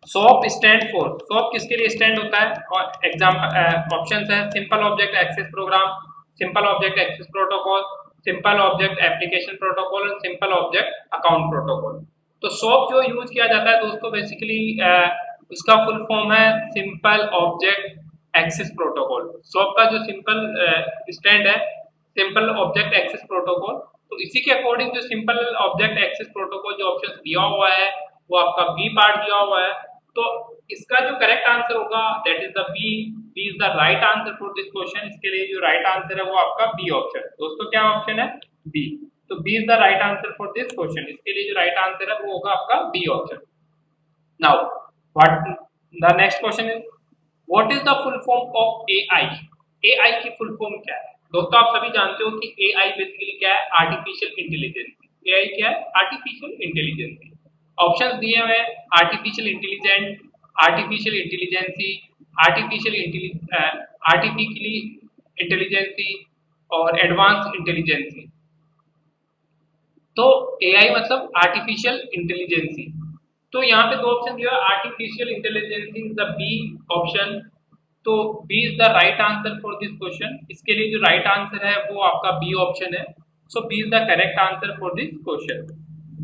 सोप स्टैंड फॉर। सोप किसके लिए स्टैंड होता है? और एग्जाम्पल ऑप्शंस है simple object access program, simple object access protocol, simple object application protocol और सिंपल ऑब्जेक्ट अकाउंट प्रोटोकॉल। तो सोप जो यूज किया जाता है दोस्तों, बेसिकली उसका फुल फॉर्म है simple object access protocol. SOAP का जो सिंपल स्टैंड है सिंपल ऑब्जेक्ट एक्सेस प्रोटोकॉल। तो इसी के अकॉर्डिंग जो सिंपल ऑब्जेक्ट एक्सेस प्रोटोकॉल जो ऑप्शन दिया हुआ है वो आपका बी पार्ट दिया हुआ है। तो इसका जो करेक्ट आंसर होगा that is the B. B is the right answer for this question. इसके लिए जो राइट आंसर है वो आपका बी ऑप्शन। दोस्तों क्या ऑप्शन है? बी। तो B is the right answer for this question. इसके लिए जो राइट आंसर है वो होगा आपका B option. Now what the next question is, what is the full form of AI? AI की फुल फॉर्म क्या है? दोस्तों आप सभी जानते हो कि एआई बेसिकली क्या है? Artificial intelligence. एआई क्या है? Artificial intelligence. ऑप्शंस दिए हुए हैं artificial intelligence, artificial intelligency, artificially intelligency और एडवांस इंटेलिजेंसी। तो एआई मतलब आर्टिफिशियल इंटेलिजेंसी। तो यहाँ पे दो ऑप्शन दिया है, artificial intelligency is the B option. तो B is the right answer for this question. इसके लिए जो राइट आंसर है वो आपका बी ऑप्शन है। So B is the correct answer for this question.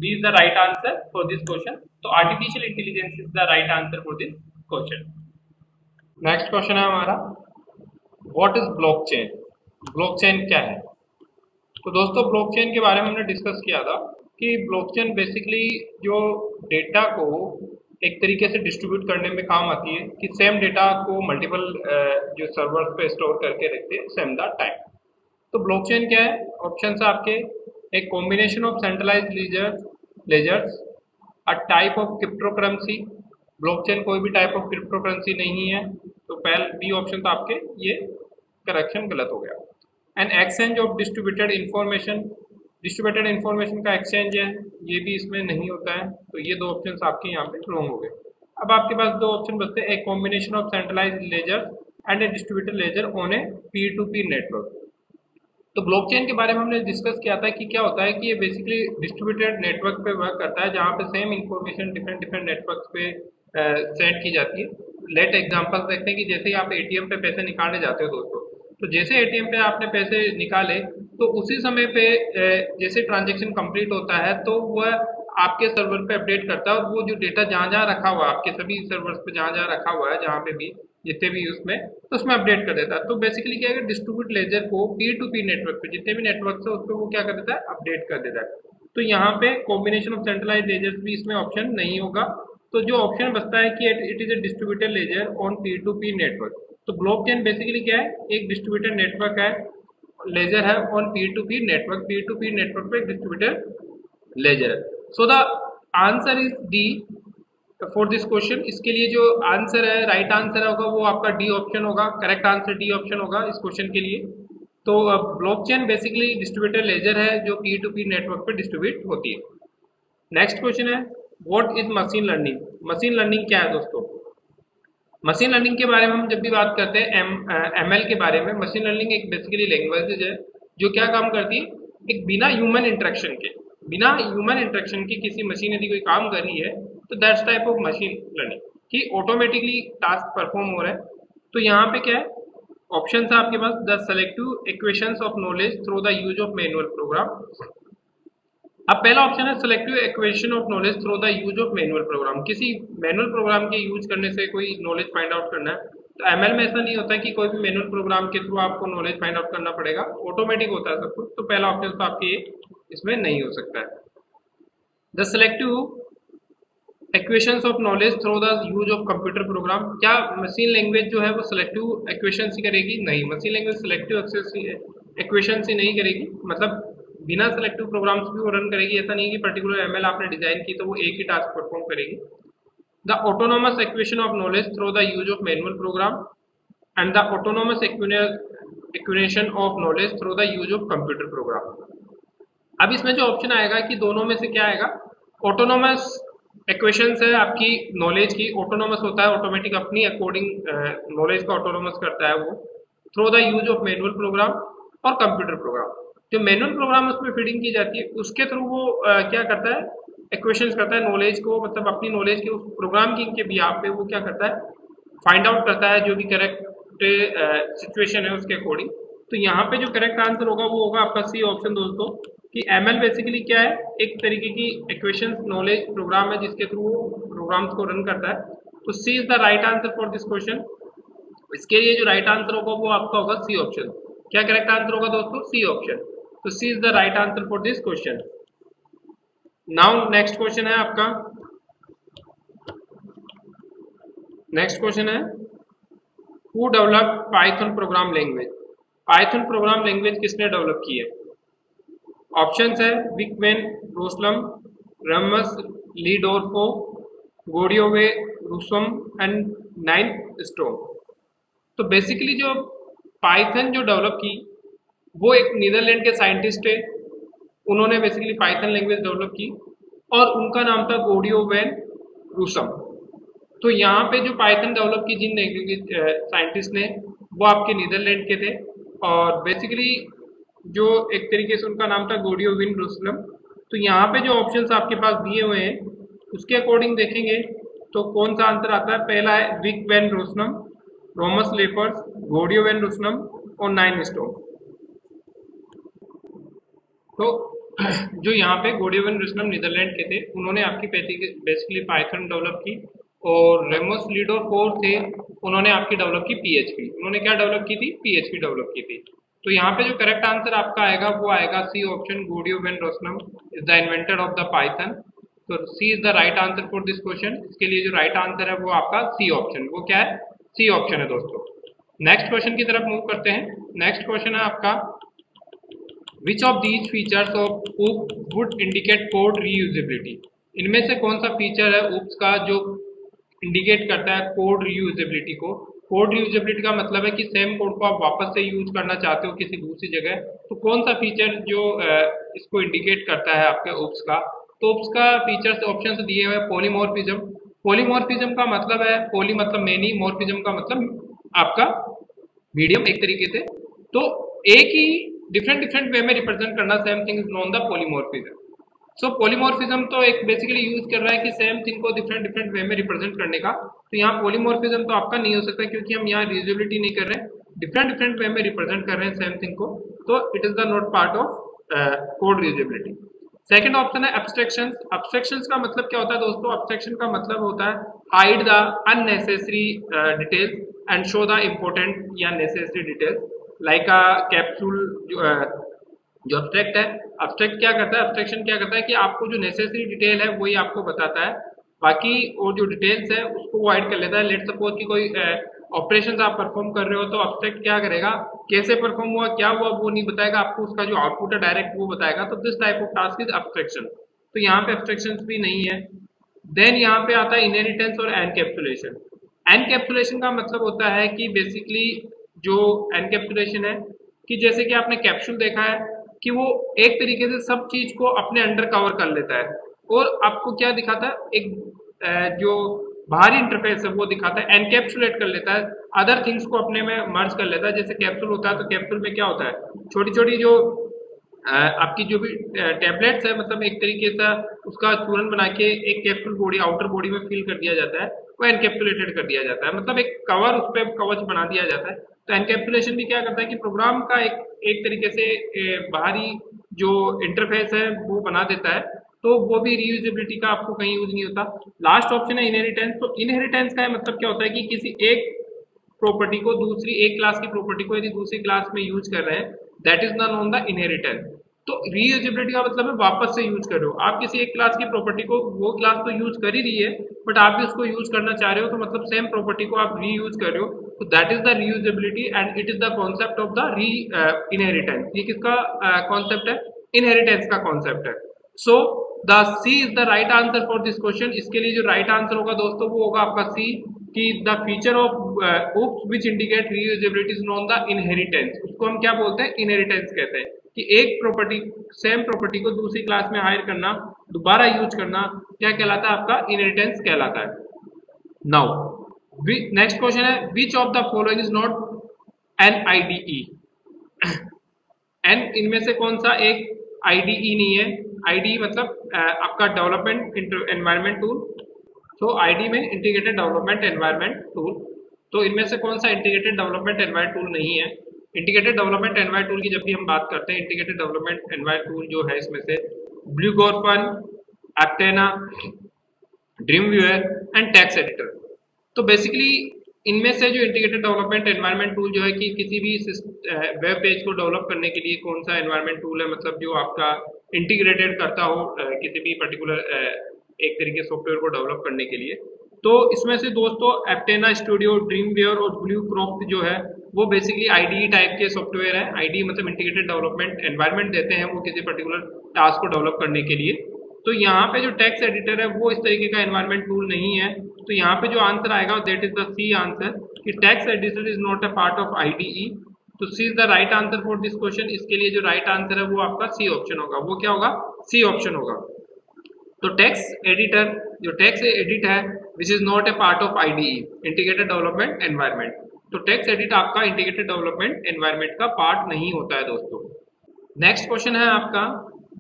B is the right answer for this question. तो artificial intelligence is the right answer for this question. Next question है हमारा, what is blockchain? Blockchain क्या है? तो दोस्तों blockchain के बारे में हमने डिस्कस किया था कि ब्लॉकचेन बेसिकली जो डेटा को एक तरीके से डिस्ट्रीब्यूट करने में काम आती है कि सेम डेटा को मल्टीपल जो सर्वर्स पे स्टोर करके रखते हैं सेम द टाइम। तो ब्लॉकचेन क्या है? ऑप्शन है आपके, एक combination of centralised ledgers, a type of cryptocurrency. Blockchain कोई भी टाइप ऑफ क्रिप्टोकरेंसी नहीं है। तो पहले बी ऑप्शन तो आपके ये करेक्शन गलत हो गया। An exchange of distributed information, distributed information का एक्सचेंज है, ये भी इसमें नहीं होता है। तो ये दो ऑप्शन आपके यहाँ पे रॉन्ग हो गए। अब आपके पास दो ऑप्शन बचते हैं, एक combination of centralised ledger and a distributed ledger on a peer to peer network. तो ब्लॉकचेन के बारे में हमने डिस्कस किया था कि क्या होता है कि ये बेसिकली डिस्ट्रीब्यूटेड नेटवर्क पे वर्क करता है, जहाँ पे same information different different network पे सेंड की जाती है। लेट एग्जांपल देखते हैं कि जैसे ही आप एटीएम पे पैसे निकालने जाते हो दोस्तों, तो जैसे एटीएम पे आपने पैसे निकाले तो उसी समय पे जैसे ट्रांजेक्शन कंप्लीट होता है तो वह आपके सर्वर पे अपडेट करता है और वो जो डेटा जहाँ जहाँ रखा हुआ है आपके सभी सर्वर्स पे जहाँ जहाँ रखा हुआ है, जहाँ पे भी जितने भी उसमें, तो उसमें अपडेट कर देता है। तो बेसिकली क्या है, डिस्ट्रीब्यूट लेजर को पीयर टू पीयर नेटवर्क पे जितने भी नेटवर्क है उस पर वो क्या कर देता है, अपडेट कर देता है। तो यहाँ पे कॉम्बिनेशन ऑफ सेंट्रलाइज लेजर्स भी इसमें ऑप्शन नहीं होगा। तो जो ऑप्शन बचता है कि it is a distributed ledger on peer to peer network. तो ब्लॉकचेन बेसिकली क्या है, एक डिस्ट्रीब्यूटेड नेटवर्क है, लेजर है on peer to peer network पे डिस्ट्रीब्यूटेड लेजर है। So the answer is D for this question. इसके लिए जो आंसर है, राइट आंसर होगा वो आपका डी ऑप्शन होगा, करेक्ट आंसर डी ऑप्शन होगा इस क्वेश्चन के लिए। तो ब्लॉकचेन बेसिकली डिस्ट्रीब्यूटेड लेजर है जो पीयर टू पीयर नेटवर्क पे डिस्ट्रीब्यूट होती है। नेक्स्ट क्वेश्चन है, what is machine learning. Machine learning क्या है दोस्तों? मशीन लर्निंग के बारे में हम जब भी बात करते हैं एमएल के बारे में, मशीन लर्निंग एक बेसिकली लैंग्वेज है जो क्या काम करती है, एक बिना ह्यूमन इंटरेक्शन के किसी मशीन यदि कोई काम कर रही है तो that's type of machine learning कि ऑटोमेटिकली टास्क परफॉर्म हो रहा है। तो यहाँ पे क्या है, ऑप्शन है आपके पास, the selective equations of knowledge through the use of manual program. अब पहला ऑप्शन है selective equation of knowledge through the use of manual program. किसी मैनुअल प्रोग्राम के यूज करने से कोई नॉलेज फाइंड आउट करना है। तो एमएल में ऐसा नहीं होता कि कोई भी मैनुअल प्रोग्राम के थ्रू आपको नॉलेज फाइंड आउट करना पड़ेगा, ऑटोमेटिक होता है सब कुछ। तो पहला ऑप्शन तो आपके इसमें नहीं हो सकता है। The selective equations of knowledge through the use of computer programme. क्या मशीन लैंग्वेज जो है वो सिलेक्टिव इक्वेशन ही करेगी? नहीं, मशीन लैंग्वेज सिलेक्टिव इक्वेशन ही नहीं करेगी, मतलब बिना सिलेक्टिव प्रोग्राम्स भी वो रन करेगी। ऐसा नहीं है कि पर्टिकुलर एमएल आपने डिजाइन की तो वो एक ही टास्क परफॉर्म करेगी। The autonomous equation of knowledge through the use of manual program and the autonomous equation of knowledge through the use of computer program. अब इसमें जो ऑप्शन आएगा कि दोनों में से क्या आएगा, ऑटोनोमस इक्वेशंस है आपकी नॉलेज की, ऑटोनोमस होता है ऑटोमेटिक अपनी अकॉर्डिंग नॉलेज को ऑटोनोमस करता है वो, through the use of manual program और कंप्यूटर प्रोग्राम। जो मैनुअल प्रोग्राम उसमें फीडिंग की जाती है उसके थ्रू वो क्या करता है, इक्वेशंस करता है नॉलेज को, मतलब अपनी नॉलेज के उस प्रोग्राम के बिहाफ पे वो क्या करता है, फाइंड आउट करता है जो भी करेक्ट सिचुएशन है उसके अकॉर्डिंग। तो यहाँ पे जो करेक्ट आंसर होगा वो होगा आपका सी ऑप्शन दोस्तों, कि एमएल बेसिकली क्या है, एक तरीके की इक्वेशंस नॉलेज प्रोग्राम है जिसके थ्रू वो प्रोग्राम्स को रन करता है। तो C is the right answer for this question. इसके लिए जो राइट आंसर होगा वो आपका होगा सी ऑप्शन। क्या करेक्ट आंसर होगा दोस्तों? C option. तो C is the right answer for this question. Now next question है आपका, नेक्स्ट क्वेश्चन है, who develop Python program language. Python program language किसने डेवलप की है? ऑप्शंस है Wick van Rossum, Rasmus Lerdorf, Guido van Rossum and Niene stone. तो basically जो Python जो डेवलप की वो एक नीदरलैंड के साइंटिस्ट है, उन्होंने बेसिकली पाइथन लैंग्वेज डेवलप की और उनका नाम था गोडियोवेन रूसम। तो यहाँ पे जो पाइथन डेवलप की जिन साइंटिस्ट ने वो आपके नीदरलैंड के थे और बेसिकली जो एक तरीके से उनका नाम था गोडियोविन रूसलम। तो यहाँ पे जो ऑप्शंस आपके पास दिए हुए हैं उसके अकॉर्डिंग देखेंगे तो कौन सा आंसर आता है। पहला है विक वैन रोसनम, रोमस लेफर्स, गोडियोवेन रूसलम और नाइन स्टोन। तो जो यहाँ पे गोडियोवेन रूसलम नीदरलैंड के थे, उन्होंने आपकी बेसिकली पाइथन डेवलप की और रेमोस लीडोफोर थे, उन्होंने आपकी डेवलप की पीएचपी। उन्होंने क्या डेवलप की थी? पीएचपी डेवलप की थी। तो यहाँ पे जो करेक्ट आंसर आपका आएगा वो आएगा C option, Guido van Rossum is the inventor of the Python. तो C is the right answer for this question. इसके लिए जो राइट आंसर है वो आपका सी ऑप्शन, वो क्या है? सी ऑप्शन है दोस्तों। नेक्स्ट क्वेश्चन की तरफ मूव करते हैं। नेक्स्ट क्वेश्चन है आपका, which of these features of ऊप वुड इंडिकेट कोड रीयूजेबिलिटी। इनमें से कौन सा फीचर है ऊप्स का जो इंडिकेट करता है कोड रीयूजेबिलिटी को। कोड रीयूजेबिलिटी का मतलब है कि सेम कोड को आप वापस से यूज करना चाहते हो किसी दूसरी जगह। तो कौन सा फीचर जो इसको इंडिकेट करता है आपके ऊप्स का? तो ऊप्स का फीचर्स ऑप्शन से दिए हुए पॉलीमॉर्फिज्म। पॉलीमॉर्फिज्म का मतलब है, पॉली मतलब मेनी, मॉर्फिज्म का मतलब आपका मीडियम एक तरीके से। तो एक ही डिफरेंट वे में रिप्रेजेंट करना, same thing is known the polymorphism. So polymorphism तो एक बेसिकली यूज कर रहा है कि सेम थिंग को डिफरेंट वे में रिप्रेजेंट करने का। तो यहाँ पॉलीमॉर्फिज्म तो आपका नहीं हो सकता क्योंकि हम यहाँ रीयूजेबिलिटी नहीं कर रहे हैं, डिफरेंट वे में रिप्रेजेंट कर रहे हैं सेम थिंग को। तो it is the not part of code reusability. Second option है एब्स्ट्रैक्शंस। एब्स्ट्रैक्शंस का मतलब क्या होता है दोस्तों? एब्स्ट्रैक्शन का मतलब होता है hide the unnecessary details and show the important या necessary details like a capsule. जो अब्स्ट्रैक्ट है, अब्स्ट्रैक्ट क्या करता है, अब्स्ट्रैक्शन क्या करता है कि आपको जो नेसेसरी डिटेल है वही आपको बताता है, बाकी वो जो डिटेल्स है उसको वो हाइड कर लेता है। लेट सपोज कि कोई ऑपरेशन आप परफॉर्म कर रहे हो तो अब्स्ट्रैक्ट क्या करेगा, कैसे परफॉर्म हुआ, क्या हुआ वो नहीं बताएगा आपको, उसका जो आउटपुट है डायरेक्ट वो बताएगा। तो this type of task is abstraction. तो यहाँ पे अब्स्ट्रैक्शन भी नहीं है। देन यहाँ पे आता है इनहेरिटेंस और एनकैप्सुलेशन। एनकैप्सुलेशन का मतलब होता है कि बेसिकली जो एनकैप्सुलेशन है कि जैसे कि आपने कैप्सूल देखा है कि वो एक तरीके से सब चीज को अपने अंडर कवर कर लेता है और आपको क्या दिखाता है, एक जो बाहरी इंटरफेस है वो दिखाता है, एनकैप्सुलेट कर लेता है, अदर थिंग्स को अपने में मर्ज कर लेता है। जैसे कैप्सूल होता है तो कैप्सूल में क्या होता है, छोटी छोटी जो आपकी जो भी टेबलेट्स है, मतलब एक तरीके से उसका चूर्ण बना के एक कैप्सूल बॉडी आउटर बॉडी में फिल कर दिया जाता है, वो एनकैप्सुलेटेड कर दिया जाता है, मतलब एक कवर उस पर कवच बना दिया जाता है। तो एनकैप्सुलेशन भी क्या करता है कि प्रोग्राम का एक तरीके से बाहरी जो इंटरफेस है वो बना देता है, तो वो भी रीयूजेबिलिटी का आपको कहीं यूज नहीं होता। लास्ट ऑप्शन है इनहेरिटेंस। तो इनहेरिटेंस का मतलब क्या होता है कि किसी एक प्रॉपर्टी को दूसरी एक क्लास की प्रॉपर्टी को यदि दूसरी क्लास में यूज कर रहे हैं, that is non on the inheritance. तो रीयूजेबिलिटी का मतलब है वापस से यूज कर रहे हो आप किसी एक क्लास की प्रॉपर्टी को, वो क्लास तो यूज कर ही रही है बट आप भी उसको यूज करना चाह रहे हो, तो मतलब सेम प्रॉपर्टी को आप रीयूज कर रहे हो, तो that is the reusability and it is the concept of the re inheritance. ये किसका कॉन्सेप्ट है? इनहेरिटेंस का कॉन्सेप्ट है। So the C is the right answer for this question. इसके लिए जो राइट आंसर होगा दोस्तों वो होगा आपका सी, कि the feature of oops which indicate reusability is known the inheritance। उसको हम क्या बोलते हैं? इनहेरिटेंस कहते हैं, कि एक प्रॉपर्टी सेम प्रॉपर्टी को दूसरी क्लास में हायर करना, दोबारा यूज करना, क्या कहलाता है? आपका इनहेरिटेंस कहलाता है। नाउ नेक्स्ट क्वेश्चन है which of the following is not an IDE. An इनमें से कौन सा एक आईडीई नहीं है? आईडीई मतलब आपका डेवलपमेंट एनवायरमेंट टूल। तो आईडी में इंटीग्रेटेड डेवलपमेंट एनवायरनमेंट टूल। तो इनमें से कौन सा इंटीग्रेटेड डेवलपमेंट एनवायरनमेंट टूल नहीं है? इंटीग्रेटेड डेवलपमेंट एनवायरनमेंट टूल की जब भी हम बात करते हैं, इंटीग्रेटेड डेवलपमेंट एनवायरनमेंट टूल जो है इसमें से ब्लूगोरफन, एप्टेना, ड्रीमव्यूअर एंड टेक्स्ट एडिटर। तो बेसिकली इनमें से जो इंटीग्रेटेड डेवलपमेंट एनवायरनमेंट टूल जो है कि किसी भी वेब पेज को डेवलप करने के लिए कौन सा एनवायरनमेंट टूल है, मतलब जो आपका इंटीग्रेटेड करता हो किसी भी पर्टिकुलर एक तरीके सॉफ्टवेयर को डेवलप करने के लिए। तो इसमें से दोस्तों एप्टेना स्टूडियो, ड्रीमवेयर और ब्लूक्रॉफ्ट जो है वो बेसिकली आईडीई टाइप के सॉफ्टवेयर है। आईडीई मतलब इंटीग्रेटेड डेवलपमेंट एनवायरनमेंट देते हैं वो किसी पर्टिकुलर टास्क को डेवलप करने के लिए। तो यहाँ पे जो टेक्स्ट एडिटर है वो इस तरीके का एनवायरनमेंट टूल नहीं है। तो यहाँ पे जो आंसर आएगा that is the C answer, कि text editor is not a part of IDE. तो C is the right answer for this question. इसके लिए जो राइट आंसर है वो आपका सी ऑप्शन होगा। वो क्या होगा? सी ऑप्शन होगा। तो टेक्स्ट एडिटर, जो टेक्स्ट एडिट है which is not A part of IDE integrated development environment. तो टेक्स्ट एडिट आपका इंटीग्रेटेड डेवलपमेंट एनवायरनमेंट का पार्ट नहीं होता है दोस्तों। नेक्स्ट क्वेश्चन है आपका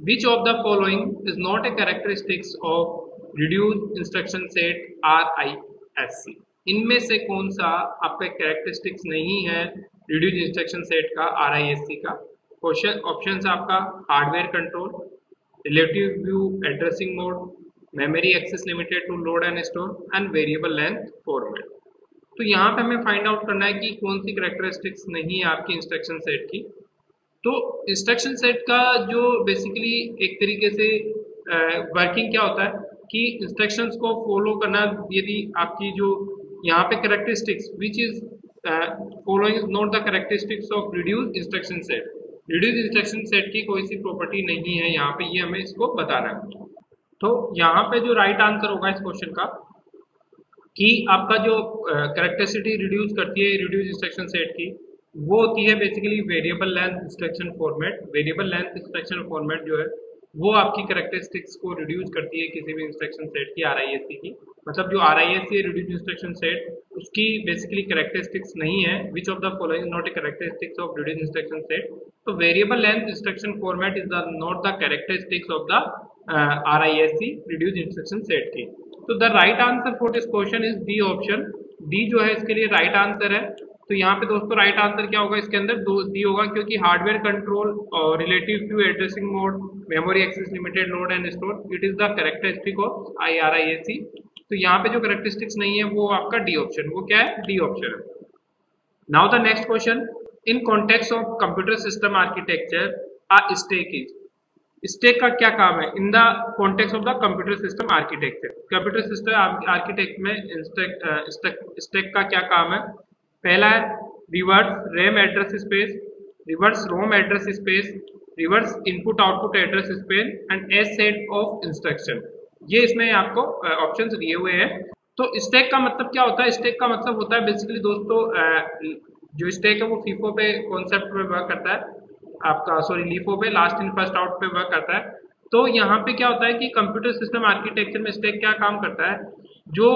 which of the following is not a characteristics of reduce instruction set RISC। इनमें से कौन सा आपका कैरेक्टरिस्टिक्स नहीं है रिड्यूस इंस्ट्रक्शन सेट का RISC का? क्वेश्चन ऑप्शन है आपका hardware control, relative view addressing mode, memory access limited to load and store and variable length format. तो यहाँ पे हमें फाइंड आउट करना है कि कौन सी कैरेक्टरिस्टिक्स नहीं है आपकी इंस्ट्रक्शन सेट की। तो इंस्ट्रक्शन सेट का जो बेसिकली एक तरीके से वर्किंग क्या होता है कि इंस्ट्रक्शंस को फॉलो करना, यदि आपकी जो यहाँ पे characteristics which is following is not the characteristics of reduce instruction set. Reduce instruction set की कोई सी प्रॉपर्टी नहीं है यहाँ पे, ये हमें इसको बताना है। तो यहाँ पे जो राइट आंसर होगा इस क्वेश्चन का कि आपका जो कैरेक्टरिस्टिक रिड्यूस करती है रिड्यूस इंस्ट्रक्शन सेट की, वो होती है basically variable length instruction format. Variable length instruction format जो है वो आपकी कैरेक्टरिस्टिक्स को रिड्यूस करती है किसी भी इंस्ट्रक्शन सेट की RISC की। मतलब जो RISC है रिड्यूस इंस्ट्रक्शन सेट, उसकी बेसिकली कैरेक्टरिस्टिक्स नहीं है। Which of the following not a characteristics of reduce instruction set. तो variable length instruction format is the not the characteristics of the RISC reduce instruction set की। तो the right answer for this question is D option. D जो है इसके लिए right answer है। तो यहाँ पे दोस्तों राइट आंसर क्या होगा, इसके अंदर दो डी होगा, क्योंकि हार्डवेयर कंट्रोल और relative to addressing mode, memory access limited, load and store, it is the characteristic of IRISC। तो यहाँ पे जो कैरेक्टरिस्टिक्स नहीं है वो आपका डी ऑप्शन, वो क्या है, डी ऑप्शन है। Now the next question, in context of computer system architecture ah stack is, stack का क्या काम है in the context of the computer system architecture. Computer system architect में स्टैक का क्या काम है। पहला है reverse RAM address space, reverse ROM address space, reverse input output address space and a set of instruction. ये इसमें आपको ऑप्शंस दिए हुए हैं। तो स्टैक का मतलब क्या होता है, स्टैक का मतलब होता है बेसिकली दोस्तों जो स्टैक है वो फीफो पे कॉन्सेप्ट पे वर्क करता है आपका, सॉरी लीफो पे, लास्ट इन फर्स्ट आउट पे वर्क करता है। तो यहाँ पे क्या होता है कि कंप्यूटर सिस्टम आर्किटेक्चर में स्टैक क्या काम करता है, जो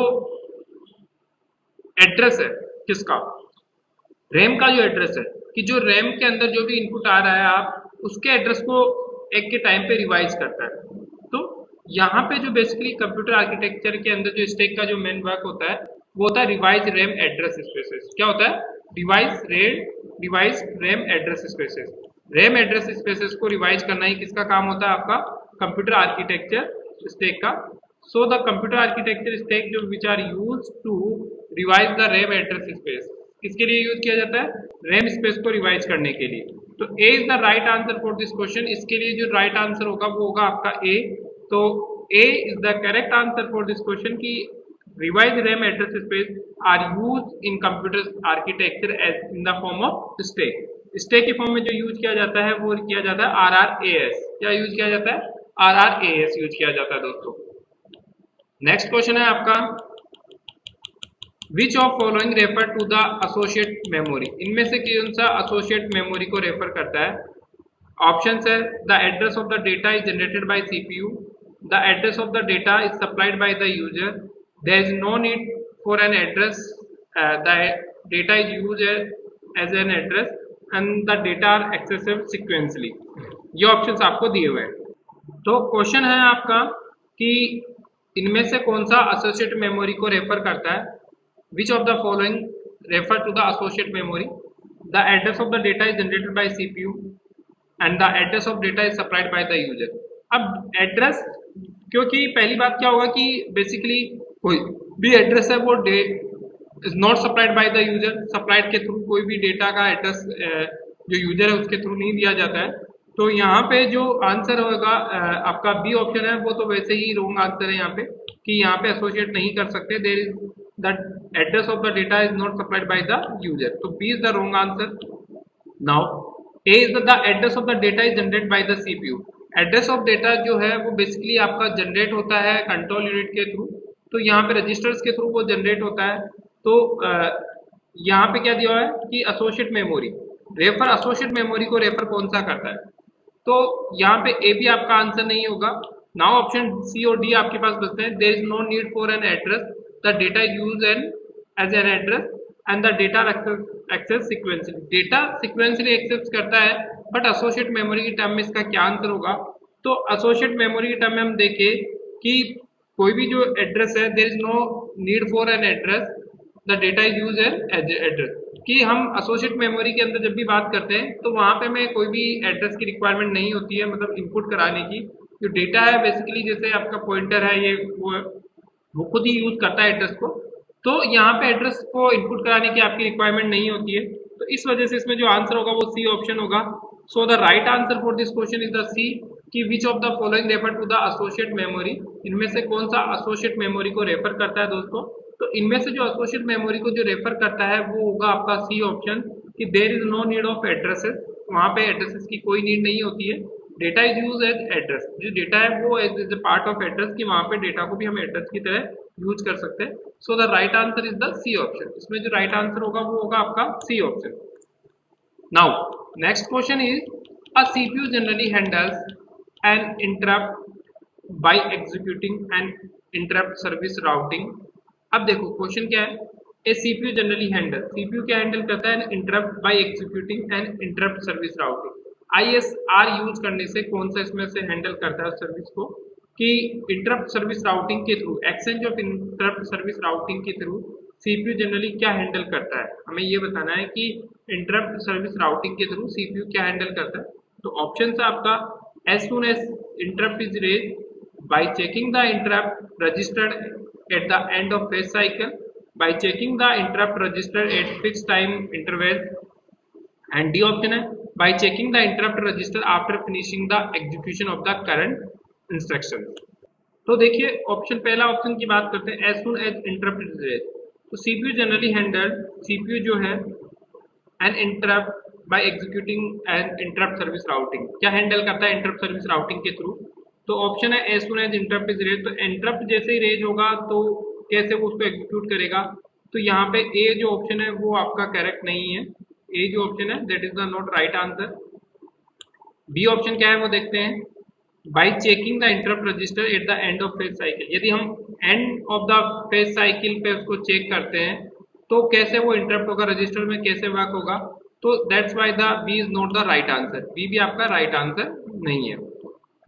एड्रेस है किसका, रैम का जो एड्रेस है, कि जो रैम के अंदर जो भी इनपुट आ रहा है आप उसके एड्रेस को एक के टाइम पे रिवाइज करता है। तो यहाँ पे जो बेसिकली कंप्यूटर आर्किटेक्चर के अंदर जो स्टैक का जो मेन वर्क होता है वो होता है रिवाइज रैम एड्रेस स्पेसेस। क्या होता है, revise RAM address spaces. RAM address spaces को रिवाइज करना ही किसका काम होता है, आपका कंप्यूटर आर्किटेक्चर स्टैक का। So the computer architecture stack जो which are use to revise the RAM address space, किसके लिए यूज किया जाता है, रैम स्पेस को रिवाइज करने के लिए। तो A is the right answer for this question. इसके लिए जो राइट आंसर होगा वो होगा आपका ए। तो A is the correct answer for this question की revise RAM address space are use in computer architecture as in the form of stack. Stack के फॉर्म में जो यूज किया जाता है वो किया जाता है RRAS। क्या यूज किया जाता है, RRAS यूज किया जाता है दोस्तों। नेक्स्ट क्वेश्चन है आपका, which of following refer to the associate memory. इनमें से कौन सा एसोसिएट मेमोरी को रेफर करता है। ऑप्शन है the address of the data is generated by CPU, the address of the data is supplied by the user, there is no need for an address, the data is use as an address and the data are accessed sequentially. ये options आपको दिए हुए हैं। तो question है आपका कि इनमें से कौन सा एसोसिएट मेमोरी को रेफर करता है। Which of the following refer to the associate memory, the address of the data is generated by CPU and the address of data is supplied by the user. अब address, क्योंकि पहली बात क्या होगा कि बेसिकली कोई भी एड्रेस है वो is not supplied by the user, supplied के थ्रू कोई भी डेटा का एड्रेस जो यूजर है उसके थ्रू नहीं दिया जाता है। तो यहाँ पे जो आंसर होगा आपका बी ऑप्शन है, वो तो वैसे ही रॉन्ग आंसर है यहाँ पे, कि यहाँ पे एसोसिएट नहीं कर सकते। There is the address of the data is not supplied by the user, तो B is the wrong answer. Now A is the address of the data is generate by the CPU। Address of data जो है वो basically आपका generate होता है control unit के through, तो यहाँ पे रजिस्टर्स के थ्रू वो जनरेट होता है। तो यहाँ पे क्या दिया हुआ है कि associate memory, refer associate memory को रेफर कौन सा करता है, तो यहाँ पे ए भी आपका आंसर नहीं होगा। नाउ ऑप्शन सी और डी आपके पास बचते हैं। There is no need for an address, the data is use as an address and the data access sequentially. Data sequentially access करता है, बट एसोसिएट मेमोरी की टर्म में इसका क्या आंसर होगा। तो एसोसिएट मेमोरी की टर्म में हम देखें कि कोई भी जो एड्रेस है, there is no need for an address, the data is use as address. कि हम एसोसिएट मेमोरी के अंदर जब भी बात करते हैं तो वहाँ पे हमें कोई भी एड्रेस की रिक्वायरमेंट नहीं होती है, मतलब इनपुट कराने की। जो डेटा है बेसिकली जैसे आपका पॉइंटर है, ये वो खुद ही यूज करता है एड्रेस को, तो यहाँ पे एड्रेस को इनपुट कराने की आपकी रिक्वायरमेंट नहीं होती है। तो इस वजह से इसमें जो आंसर होगा वो सी ऑप्शन होगा। So the right answer for this question is the C, कि which of the following refer to the associate memory. इनमें से कौन सा एसोसिएट मेमोरी को रेफर करता है दोस्तों। तो इनमें से जो एसोसिएट मेमोरी को जो रेफर करता है वो होगा आपका सी ऑप्शन, कि there is no need of addresses. वहाँ पे एड्रेसेस की कोई नीड नहीं होती है, data is use as address. जो डेटा है वो as a part of address, कि वहाँ पे डेटा को भी हम एड्रेस की तरह यूज कर सकते हैं। So the right answer is the C option. इसमें जो राइट आंसर होगा वो होगा आपका C option. Now next question is, a CPU generally handles an interrupt by executing an interrupt service routing. अब देखो क्वेश्चन क्या है, a CPU generally handle, CPU क्या हैंडल करता है, interrupt by executing an interrupt service routing. ISR use करने से कौन सा इसमें से हैंडल करता है सर्विस को, कि इंटरप्ट सर्विस राउटिंग के through, exchange of interrupt service routing के थ्रू सीपीयू जनरली क्या हैंडल करता है, हमें ये बताना है कि इंटरप्ट सर्विस राउटिंग के थ्रू सीपीयू क्या हैंडल करता है। तो ऑप्शन है आपका as soon as interrupt is raise by checking the interrupt registered at the end of phase cycle, by checking the interrupt registered at fix time interval, and D option है by checking the interrupt register after finishing the execution of the current instruction. तो देखिए option पहला option की बात करते हैं, as soon as interrupt is raise. तो CPU generally handle, CPU जो है an interrupt by executing an interrupt service routing, क्या हैंडल करता है इंटरप्ट सर्विस राउटिंग के थ्रू। तो ऑप्शन है as soon as interrupt is raise. तो इंटरप्ट जैसे ही रेज होगा तो कैसे वो उसको एग्जीक्यूट करेगा, तो यहाँ पे ए जो ऑप्शन है वो आपका करेक्ट नहीं है, ए जो ऑप्शन है that is the not right answer. B option क्या है वो देखते हैं, by checking the interrupt register at the end of phase cycle. यदि हम end of the phase cycle पे उसको चेक करते हैं तो कैसे वो इंटरप्ट होगा, रजिस्टर में कैसे वर्क होगा, तो that's why the B is not the right answer, B भी आपका राइट आंसर नहीं है।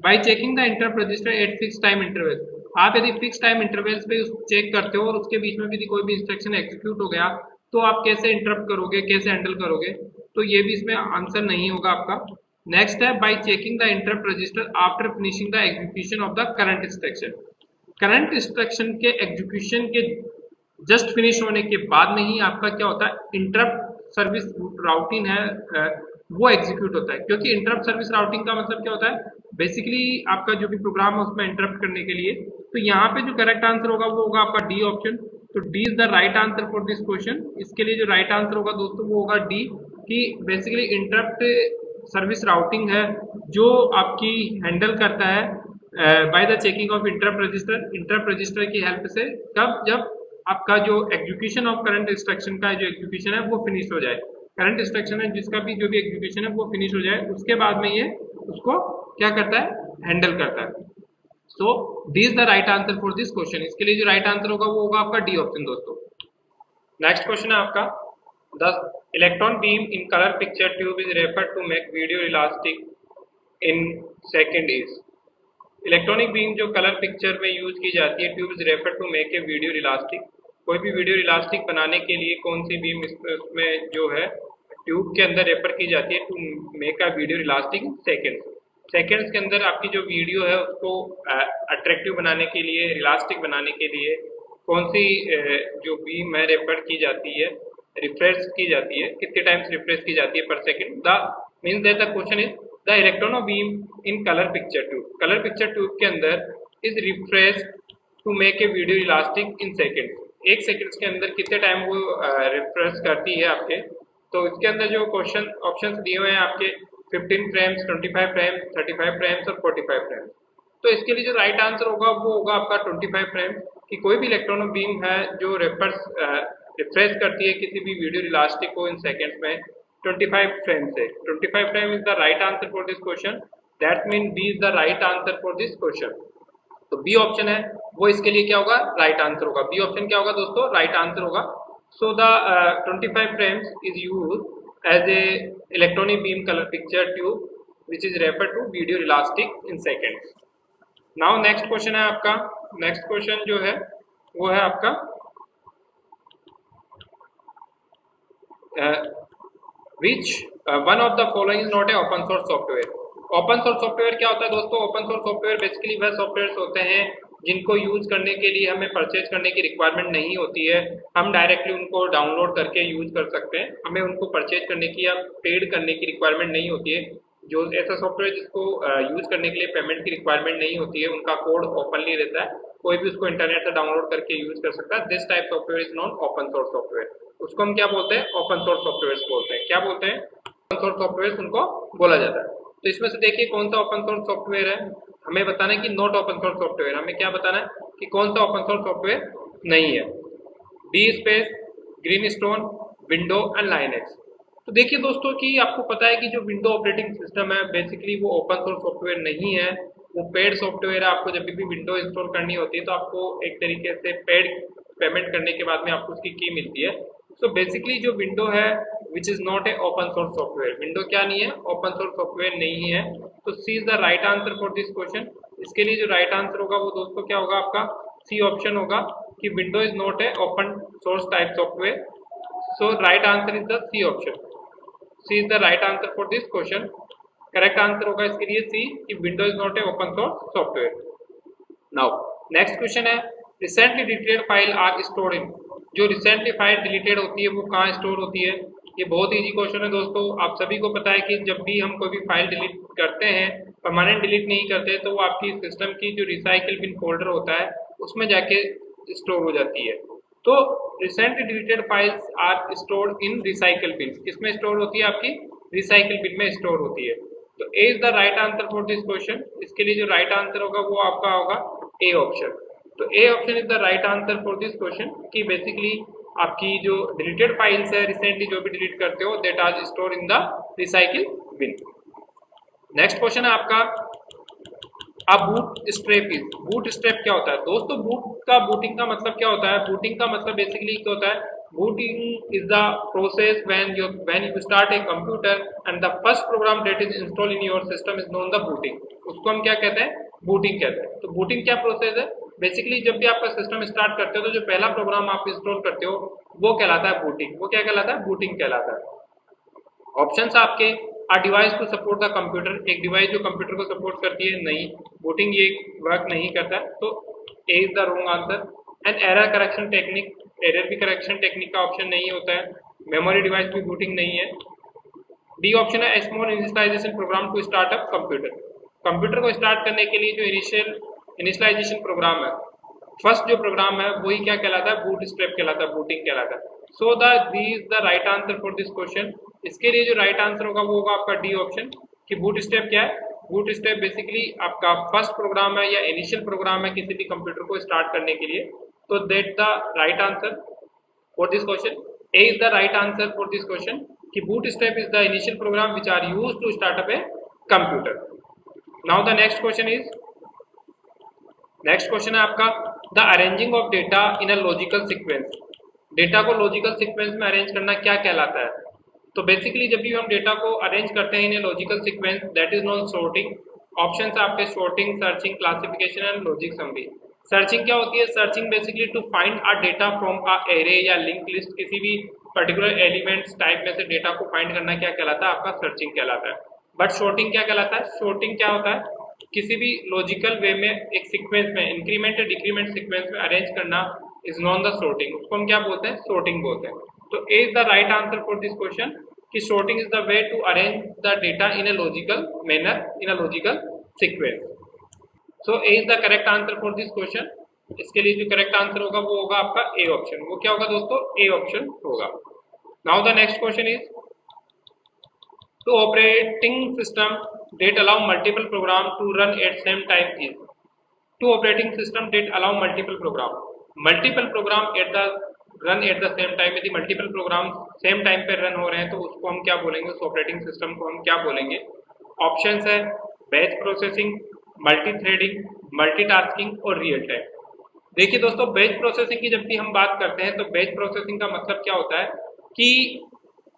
By checking the interrupt register at fix time interval, आप यदि फिक्स टाइम इंटरवल्स पे चेक करते हो और उसके बीच में भी कोई भी इंस्ट्रक्शन एग्जीक्यूट हो गया तो आप कैसे इंटरप्ट करोगे, कैसे हैंडल करोगे, तो ये भी इसमें आंसर नहीं होगा आपका। नेक्स्ट है by checking the interrupt register after finishing the execution of the current instruction. Current instruction के एग्जीक्यूशन के जस्ट फिनिश होने के बाद में ही आपका क्या होता है, इंटरप्ट सर्विस राउटिंग है वो एग्जीक्यूट होता है। क्योंकि इंटरप्ट सर्विस राउटिंग का मतलब क्या होता है, बेसिकली आपका जो भी प्रोग्राम है उसमें इंटरप्ट करने के लिए। तो यहाँ पे जो करेक्ट आंसर होगा वो होगा आपका डी ऑप्शन। तो D is the right answer for this question. इसके लिए जो राइट आंसर होगा दोस्तों वो होगा डी, कि बेसिकली इंटरप्ट सर्विस राउटिंग है जो आपकी हैंडल करता है by the checking of interrupt register, interrupt register की हेल्प से, कब, जब आपका जो एग्जीक्यूशन ऑफ करंट इंस्ट्रक्शन का जो एग्जीक्यूशन है वो फिनिश हो जाए, करंट इंस्ट्रक्शन है जिसका भी जो भी एग्जीक्यूशन है वो फिनिश हो जाए, उसके बाद में ये उसको क्या करता है, हैंडल करता है। So D is the right answer for this question. इसके लिए जो राइट आंसर होगा वो होगा आपका डी ऑप्शन दोस्तों। नेक्स्ट क्वेश्चन है आपका, the electron beam in colour picture tube is referred to make video elastic in second is. Electronic beam जो कलर पिक्चर में यूज की जाती है, tube is referred to make a video elastic, कोई भी video elastic बनाने के लिए कौन सी बीम इसमें जो है ट्यूब के अंदर रेफर की जाती है to make a video elastic in seconds के अंदर आपकी जो वीडियो है उसको अट्रैक्टिव बनाने के लिए, इलास्टिक बनाने के लिए कौन सी जो बीम है रेफर की जाती है, रिफ्रेश की जाती है, कितने टाइम्स रिफ्रेश की जाती है पर second. The means that the question is the electron beam in colour picture tube, colour picture tube के अंदर is refresh to make a video elastic in second, एक सेकेंड्स के अंदर कितने टाइम वो रिफ्रेश करती है आपके। तो इसके अंदर जो क्वेश्चन ऑप्शंस दिए हुए हैं आपके 15 फ्रेम्स, 25 फ्रेम्स, 35 फ्रेम्स और 45 फ्रेम्स। तो इसके लिए जो राइट आंसर होगा वो होगा आपका 25 फ्रेम्स, कि कोई भी इलेक्ट्रॉन बीम है जो रिफ्रेश करती है किसी भी वीडियो इलास्टिक को इन सेकेंड्स में 25 फ्रेम से। 25 frame is the right answer for this question, that mean B is the right answer for this question. तो बी ऑप्शन है वो इसके लिए क्या होगा, राइट आंसर होगा। बी ऑप्शन क्या होगा दोस्तों, राइट आंसर होगा। So the 25 frames is use as a electronic beam colour picture tube which is refer to video elastic in seconds. Now next question है आपका, नेक्स्ट क्वेश्चन जो है वो है आपका which one of the following is not a open source software। Open source software क्या होता है दोस्तों, ओपन सोर्स सॉफ्टवेयर बेसिकली वह सॉफ्टवेयर होते हैं जिनको यूज करने के लिए हमें परचेज करने की रिक्वायरमेंट नहीं होती है, हम डायरेक्टली उनको डाउनलोड करके यूज कर सकते हैं, हमें उनको परचेज करने की या पेड करने की रिक्वायरमेंट नहीं होती है। जो ऐसा सॉफ्टवेयर जिसको यूज करने के लिए पेमेंट की रिक्वायरमेंट नहीं होती है, उनका कोड ओपनली रहता है, कोई भी उसको इंटरनेट से डाउनलोड करके यूज कर सकता है। This type software is non open source software, उसको हम क्या बोलते हैं, ओपन सोर्स सॉफ्टवेयर बोलते हैं। क्या बोलते हैं, ओपन सोर्स सॉफ्टवेयर उनको बोला जाता है। तो इसमें से देखिए कौन सा ओपन सोर्स सॉफ्टवेयर है, हमें बताना है कि नॉट ओपन सोर्स सॉफ्टवेयर, हमें क्या बताना है कि कौन सा ओपन सोर्स सॉफ्टवेयर नहीं है। D space, green stone, window and Linux. तो देखिए दोस्तों कि आपको पता है कि जो विंडो ऑपरेटिंग सिस्टम है बेसिकली वो ओपन सोर्स सॉफ्टवेयर नहीं है, वो पेड सॉफ्टवेयर है। आपको जब भी विंडो इंस्टॉल करनी होती है तो आपको एक तरीके से पेड पेमेंट करने के बाद में आपको उसकी की मिलती है। सो बेसिकली जो विंडो है which is not a open source software, window क्या नहीं है, ओपन सोर्स सॉफ्टवेयर नहीं है। तो C is the right answer for this question. इसके लिए जो राइट आंसर होगा वो दोस्तों क्या होगा आपका, सी ऑप्शन होगा कि window is not a open source type software. So right answer is the C option. C is the right answer for this question. Correct answer होगा इसके लिए सी कि window is not a open source software. Now next question है recently deleted file are stored in. जो recently file deleted होती है वो कहाँ स्टोर होती है? ये बहुत इजी क्वेश्चन है दोस्तों। आप सभी को पता है कि जब भी हम कोई भी फाइल डिलीट करते हैं, परमानेंट डिलीट नहीं करते, तो वो आपकी सिस्टम की जो रिसाइकिल बिन फोल्डर होता है उसमें जाके स्टोर हो जाती है। तो recently deleted files are stored in recycle bin. किसमें स्टोर होती है? आपकी रिसाइकिल बिन में स्टोर होती है। तो A is the right answer for this question. इसके लिए जो राइट आंसर होगा वो आपका होगा ए ऑप्शन। तो ए option is the right answer for this question कि बेसिकली आपकी जो डिलीटेड फाइल्स है रिसेंटली जो भी डिलीट करते हो that are store in the recycle bin. Next question है आपका अब bootstrap is. Bootstrap क्या होता है दोस्तों? बूटिंग का मतलब क्या होता है? बूटिंग का मतलब बेसिकली क्या होता है? Booting is the process when you start a computer and the first program that is installed in your system is known the booting। उसको हम क्या कहते हैं? बूटिंग कहते हैं। तो बूटिंग क्या प्रोसेस है? बेसिकली जब भी आपका सिस्टम स्टार्ट करते हो तो जो पहला प्रोग्राम आप इंस्टॉल करते हो वो कहलाता है बूटिंग। वो क्या कहलाता है? बूटिंग कहलाता है। ऑप्शंस आपके a device to support the computer. एक डिवाइस जो कंप्यूटर को सपोर्ट करती है, नहीं, बूटिंग ये वर्क नहीं करता। तो A is the wrong answer. And error correction technique, error भी करेक्शन टेक्निक का ऑप्शन नहीं होता है। मेमोरी डिवाइस भी बूटिंग नहीं है। डी ऑप्शन है small initialization program to start up computer. Computer को स्टार्ट करने के लिए जो इनिशियलाइजेशन प्रोग्राम है, फर्स्ट जो प्रोग्राम है वही क्या कहलाता है? बूट स्ट्रैप कहलाता है, बूटिंग कहलाता है। So D is the right answer for this question. इसके लिए जो राइट आंसर होगा वो होगा आपका डी ऑप्शन कि बूट स्ट्रैप क्या है? बूट स्ट्रैप बेसिकली आपका फर्स्ट प्रोग्राम है या इनिशियल प्रोग्राम है किसी भी कंप्यूटर को स्टार्ट करने के लिए। तो that the right answer for this question. A is the right answer for this question कि bootstrap is the initial program which are use to start up a computer. Now the next question is, next question है आपका the arranging of data in a logical sequence. Data को logical sequence में arrange करना क्या कहलाता है? तो basically जब भी हम डेटा को अरेंज करते हैं in a logical sequence that is known sorting. Options आपके sorting, searching, classification and logic summary. Searching क्या होती है? Searching basically to find a data from a array या लिंक लिस्ट। किसी भी पर्टिकुलर एलिमेंट्स टाइप में से डेटा को फाइंड करना क्या कहलाता है? आपका सर्चिंग कहलाता है। बट सॉर्टिंग क्या कहलाता है? सॉर्टिंग क्या होता है? किसी भी लॉजिकल वे में एक सीक्वेंस में इंक्रीमेंट या डिक्रीमेंट सीक्वेंस में अरेंज करना इज नॉन द सॉर्टिंग। उसको हम क्या बोलते हैं? सॉर्टिंग बोलते हैं। तो A is the right answer for this question कि sorting is the way to arrange the data in a logical manner in a logical sequence. So A is the correct answer for this question. इसके लिए जो correct answer होगा वो होगा आपका A option. वो क्या होगा दोस्तों? ए ऑप्शन होगा। Now the next question is to operating system that allow multiple program to run at same time is। two operating system that allow multiple program at the run at the same time। यदि multiple program same time पे run हो रहे हैं तो उसको हम क्या बोलेंगे? उस ऑपरेटिंग सिस्टम को हम क्या बोलेंगे? ऑप्शंस है batch processing, multi threading, multitasking और रियल टाइम। देखिए दोस्तों, बैच प्रोसेसिंग की जब भी हम बात करते हैं तो बैच प्रोसेसिंग का मतलब क्या होता है कि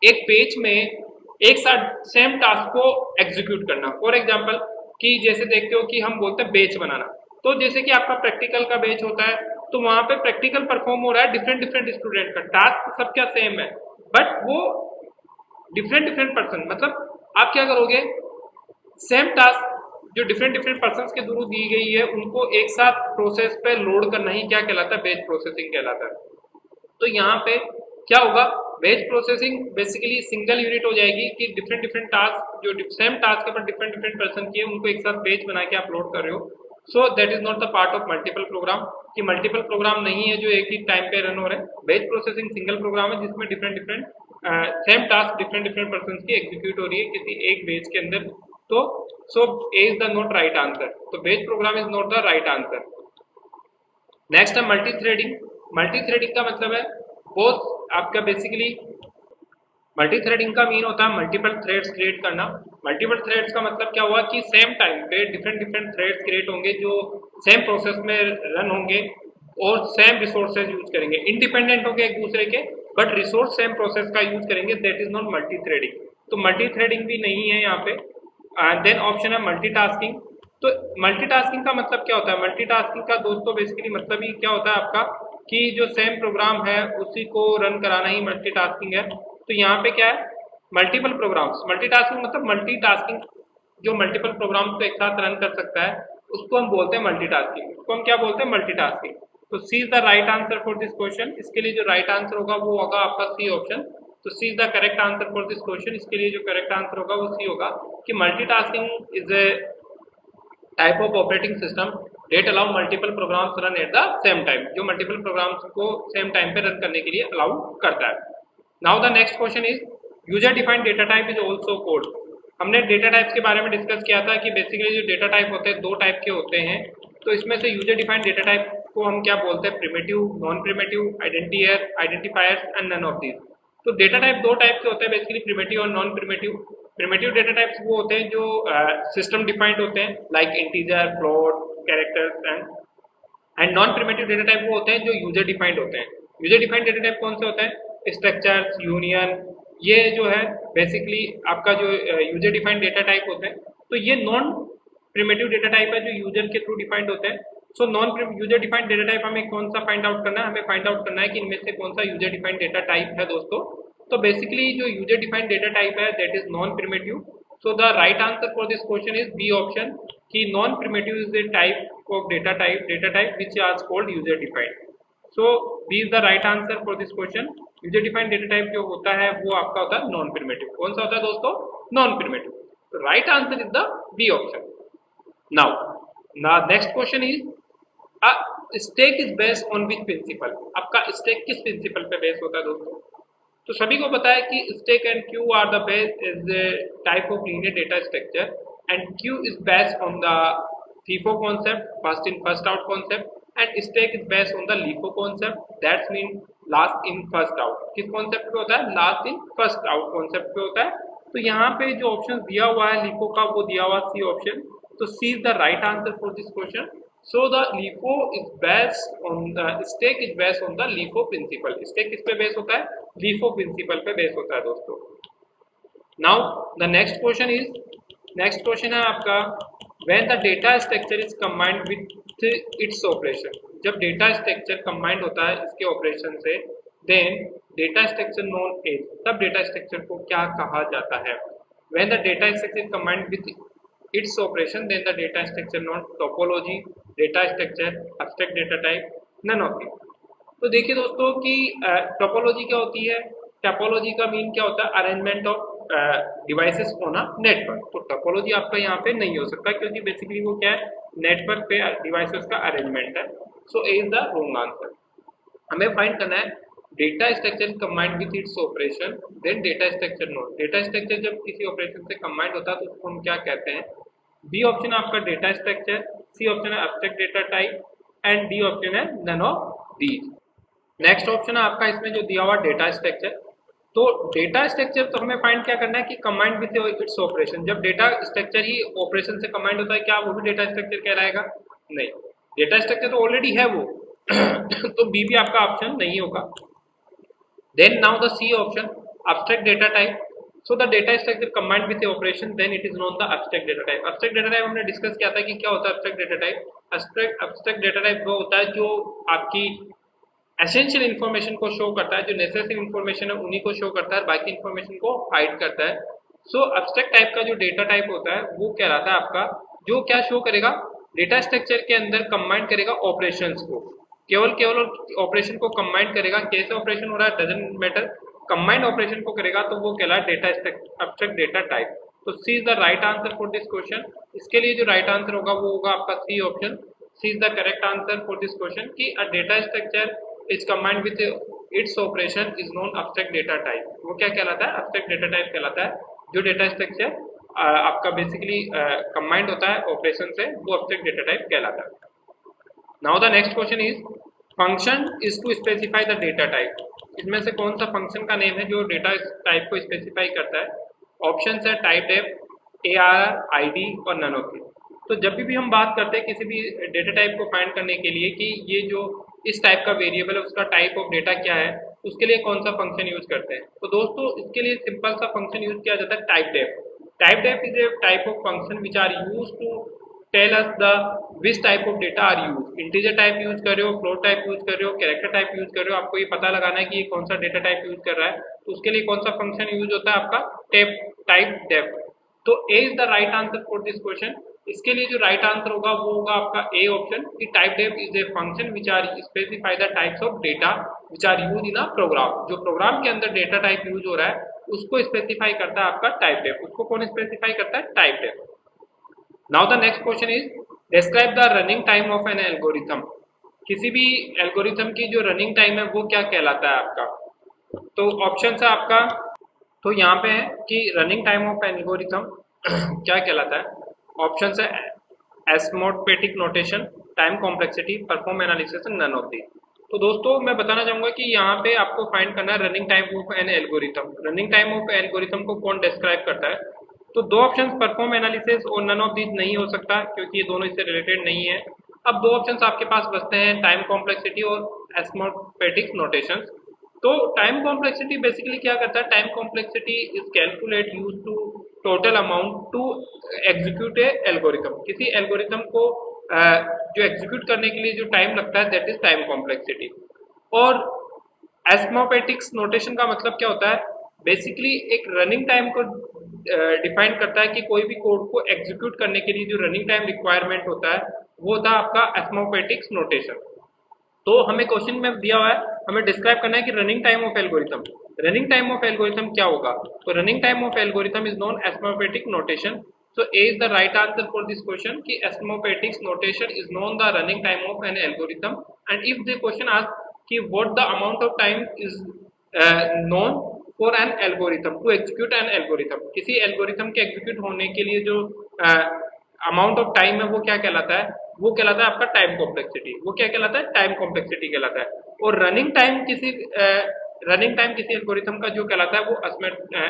एक पेज में एक साथ सेम टास्क को एग्जीक्यूट करना। फॉर एग्जांपल कि जैसे देखते हो कि हम बोलते हैं बेच बनाना, तो जैसे कि आपका प्रैक्टिकल का बेच होता है तो वहां पे प्रैक्टिकल परफॉर्म हो रहा है डिफरेंट स्टूडेंट का, टास्क सब क्या सेम है बट वो डिफरेंट पर्सन। मतलब आप क्या करोगे? सेम टास्क जो डिफरेंट पर्सन के थ्रू दी गई है उनको एक साथ प्रोसेस पे लोड करना ही क्या कहलाता है? बेच प्रोसेसिंग कहलाता है। तो यहाँ पे क्या होगा? Batch processing basically single unit हो जाएगी कि डिफरेंट टास्क जो सेम टास्क के ऊपर डिफरेंट पर्सन की है उनको एक साथ बैच बना के अपलोड कर रहे हो। So that is not the part of multiple program कि मल्टीपल प्रोग्राम नहीं है जो एक ही टाइम पे रन हो रहे हैं। बैच प्रोसेसिंग सिंगल प्रोग्राम है जिसमें different same task different person की एग्जीक्यूट हो रही है किसी एक बैच के अंदर। तो so A is the not right answer. तो batch program is not the right answer. Next है मल्टी थ्रेडिंग। मल्टी थ्रेडिंग का मतलब है बहुत आपका बेसिकली मल्टी थ्रेडिंग का मीन होता है मल्टीपल थ्रेड्स क्रिएट करना। मल्टीपल थ्रेड्स का मतलब क्या हुआ कि सेम टाइम पे डिफरेंट थ्रेड्स क्रिएट होंगे जो सेम प्रोसेस में रन होंगे और सेम रिसोर्सेज यूज करेंगे। इंडिपेंडेंट होंगे एक दूसरे के बट रिसोर्स सेम प्रोसेस का यूज करेंगे। That is not multi threading. तो मल्टी थ्रेडिंग भी नहीं है यहाँ पे। देन ऑप्शन है मल्टीटास्किंग। तो मल्टीटास्किंग का मतलब क्या होता है? मल्टीटास्किंग का दोस्तों बेसिकली मतलब ही क्या होता है आपका कि जो सेम प्रोग्राम है उसी को रन कराना ही मल्टीटास्किंग है। तो यहाँ पे क्या है, मल्टीपल प्रोग्राम्स। मल्टीटास्किंग मतलब मल्टीटास्किंग जो मल्टीपल प्रोग्राम्स को एक साथ रन कर सकता है उसको हम बोलते हैं मल्टीटास्किंग। उसको हम क्या बोलते हैं? मल्टीटास्किंग। तो C is the right answer for this question. इसके लिए जो राइट आंसर होगा वो होगा आपका सी ऑप्शन। तो C is the correct answer for this question. इसके लिए जो करेक्ट आंसर होगा वो सी होगा कि multitasking is a type of operating system that allow multiple programs run at the same time, जो मल्टीपल प्रोग्राम्स को सेम टाइम पे रन करने के लिए अलाउ करता है। Now the next question is user defined data type is also called. हमने data types के बारे में डिस्कस किया था कि बेसिकली जो डेटा टाइप होते हैं दो टाइप के होते हैं। तो इसमें से यूजर डिफाइंड डेटा टाइप को हम क्या बोलते हैं? Primitive, non primitive, identifiers and none of these. तो डेटा टाइप दो टाइप के होते हैं बेसिकली, प्रिमिटिव और non primitive. Primitive data types वो होते हैं जो सिस्टम डिफाइंड होते हैं like integer, float, characters and non primitive data type वो होते हैं जो यूजर डिफाइंड होते हैं। यूजर डिफाइंड डेटा टाइप कौन से होते हैं? स्ट्रक्चर्स, यूनियन, ये जो है बेसिकली आपका जो यूजर डिफाइंड डेटा टाइप होते हैं। तो ये नॉन प्रिमिटिव डेटा टाइप है जो यूजर के थ्रू डिफाइंड होते हैं। So non user defined data type हमें कौन सा फाइंड आउट करना है? हमें फाइंड आउट करना है कि इनमें से कौन सा यूजर डिफाइंड डेटा टाइप है दोस्तों। तो बेसिकली जो यूजर डिफाइंड डेटा टाइप है that is non primitive. So the right answer for this question is B option कि non primitive is the type of data type which are called user defined. So B is the right answer for this question. User defined data type जो होता है वो आपका होता है non primitive. कौन सा होता है दोस्तों? Non primitive. तो right answer is the B option. Now next question is stack is based on which principle. आपका स्टेक किस प्रिंसिपल पे बेस होता है दोस्तों? तो सभी को पता है कि stack and queue are the base is type of linear data structure and queue is based on the FIFO concept, first in first out concept, and stack is based on the LIFO concept, that's mean last in first out। किस concept पे होता है? Last in first out concept पे होता है। तो यहाँ पे जो ऑप्शन दिया हुआ है LIFO का वो दिया हुआ सी ऑप्शन। तो C is the right answer for this question. So the LIFO is based on the stack is based on the LIFO principle. Stack किस पे बेस होता है? LIFO प्रिंसिपल पे बेस होता है दोस्तों। नाउ द नेक्स्ट क्वेश्चन है आपका when the data structure is combined with its operation। जब डेटा स्ट्रक्चर कंबाइंड होता है इसके ऑपरेशन से then data structure known as, तब डेटा स्ट्रक्चर को क्या कहा जाता है? when the data structure is combined with its operation then the data structure known topology, data structure, abstract data type, none of it। तो देखिए दोस्तों कि टोपोलॉजी क्या होती है? टोपोलॉजी का मीन क्या होता है? Arrangement of devices on a network. तो टोपोलॉजी आपका यहाँ पे नहीं हो सकता क्योंकि बेसिकली वो क्या है? नेटवर्क पे डिवाइसेस का अरेंजमेंट है। So A is the wrong answer. हमें फाइंड करना है data structure combined with its operation then data structure node. Data structure जब किसी ऑपरेशन से कंबाइंड होता है तो उसको हम क्या कहते हैं? बी ऑप्शन है आपका डेटा स्ट्रक्चर, सी ऑप्शन है abstract data type and D option है none of these. Next option है आपका इसमें जो दिया हुआ डेटा स्ट्रक्चर। तो डेटा स्ट्रक्चर तो हमें फाइंड क्या करना है कि कंबाइंड विथ इट्स ऑपरेशन। जब डेटा स्ट्रक्चर ही ऑपरेशन से कंबाइंड होता है क्या वो भी डेटा स्ट्रक्चर कहलाएगा? नहीं, डेटा स्ट्रक्चर तो ऑलरेडी है वो तो बी भी आपका ऑप्शन नहीं होगा। Then now the C option abstract data type. So the data structure combined with operation then it is known the abstract data type. Abstract data type हमने discuss किया था कि क्या होता है abstract data type. Abstract data type वो होता है जो आपकी एसेंशियल इन्फॉर्मेशन को शो करता है, जो नेसेसरी इन्फॉर्मेशन है उन्हीं को शो करता है, बाकी इन्फॉर्मेशन को हाइड करता है। सो एब्स्ट्रैक्ट टाइप का जो डेटा टाइप होता है वो क्या रहता है आपका, जो क्या शो करेगा? डेटा स्ट्रक्चर के अंदर कंबाइन करेगा ऑपरेशंस को, केवल ऑपरेशन को कंबाइन करेगा। कैसे ऑपरेशन हो रहा है डजंट मैटर, कंबाइंड ऑपरेशन को करेगा तो वो कहलाए डेटा एब्स्ट्रैक्ट डेटा टाइप। तो C is the right answer for this question. इसके लिए जो राइट आंसर होगा वो होगा आपका C option. C is the correct answer for this question कि a data structure is combined with its operation is known abstract data type. वो क्या कहलाता है? एब्स्ट्रैक्ट डेटा टाइप कहलाता है। जो डेटा स्ट्रक्चर आपका बेसिकली कंबाइंड होता है ऑपरेशन से वो एब्स्ट्रैक्ट डेटा टाइप कहलाता है। Now the next question is function is to specify the data type. इसमें से कौन सा फंक्शन का नेम है जो डेटा टाइप को स्पेसिफाई करता है? ऑप्शन है टाइप डेफ, ARR, ID और नन ऑफ इट। तो जब भी हम बात करते हैं किसी भी डेटा टाइप को फाइंड करने के लिए कि ये जो इस टाइप का वेरिएबल है उसका टाइप ऑफ डेटा क्या है, उसके लिए कौन सा फंक्शन यूज करते हैं? तो दोस्तों इसके लिए सिंपल सा फंक्शन यूज किया जाता है typedef. Typedef is a type of function which are use to tell us the which type of data are use, integer type use कर रहे हो, फ्लोट टाइप यूज कर रहे हो, कैरेक्टर टाइप यूज कर रहे हो, आपको ये पता लगाना है कि ये कौन सा डेटा टाइप यूज कर रहा है, तो उसके लिए कौन सा फंक्शन यूज होता है आपका टाइप डेफ। तो A is the right answer for this question. इसके लिए जो राइट आंसर होगा वो होगा आपका ए ऑप्शन कि typedef is a function which are specify the types of data which are use in a program. जो प्रोग्राम के अंदर डेटा टाइप यूज हो रहा है उसको स्पेसिफाई करता है आपका टाइप डेफ। उसको कौन स्पेसिफाई करता है? Typedef. Now the next question is describe the running time of an algorithm. किसी भी एल्गोरिथम की जो रनिंग टाइम है वो क्या कहलाता है आपका? तो ऑप्शन है आपका, तो यहाँ पे है कि रनिंग टाइम ऑफ एल्गोरिथम क्या कहलाता है? ऑप्शन है asymptotic notation, time complexity, perform analysis, none of the. तो दोस्तों मैं बताना चाहूंगा कि यहाँ पे आपको फाइंड करना है running time of an algorithm. Running time of algorithm को कौन डिस्क्राइब करता है? तो दो ऑप्शंस परफॉर्म एनालिसिस और नन ऑफ दीज नहीं हो सकता क्योंकि ये दोनों इससे रिलेटेड नहीं है। अब दो ऑप्शंस आपके पास बचते हैं, टाइम कॉम्प्लेक्सिटी और एस्मोपेटिक नोटेशन। तो टाइम कॉम्प्लेक्सिटी बेसिकली क्या करता है? Time complexity is calculate use to total amount to execute a algorithm. किसी एल्गोरिथम को जो एग्जीक्यूट करने के लिए जो टाइम लगता है दैट इज टाइम कॉम्प्लेक्सिटी। और एस्मोपेटिक्स नोटेशन का मतलब क्या होता है? बेसिकली एक रनिंग टाइम को डिफाइन करता है कि कोई भी कोड को एग्जीक्यूट करने के लिए जो रनिंग टाइम रिक्वायरमेंट होता है वो होता है आपका एस्मोपेटिक्स नोटेशन। तो हमें क्वेश्चन में दिया हुआ है, हमें डिस्क्राइब करना है कि running time of algorithm. Running time of algorithm क्या होगा? तो running time of algorithm is known asymptotic notation. So A is the right answer for this question कि एस्मोपेटिक्स notation is known the running time of an algorithm। and if the question asks कि what the amount of time is known for an algorithm to execute an algorithm, किसी algorithm के execute होने के लिए जो amount of time है वो क्या कहलाता है? वो कहलाता है आपका टाइम कॉम्प्लेक्सिटी। वो क्या कहलाता है? टाइम कॉम्प्लेक्सिटी कहलाता है। और रनिंग टाइम किसी एल्गोरिथम का जो कहलाता है वो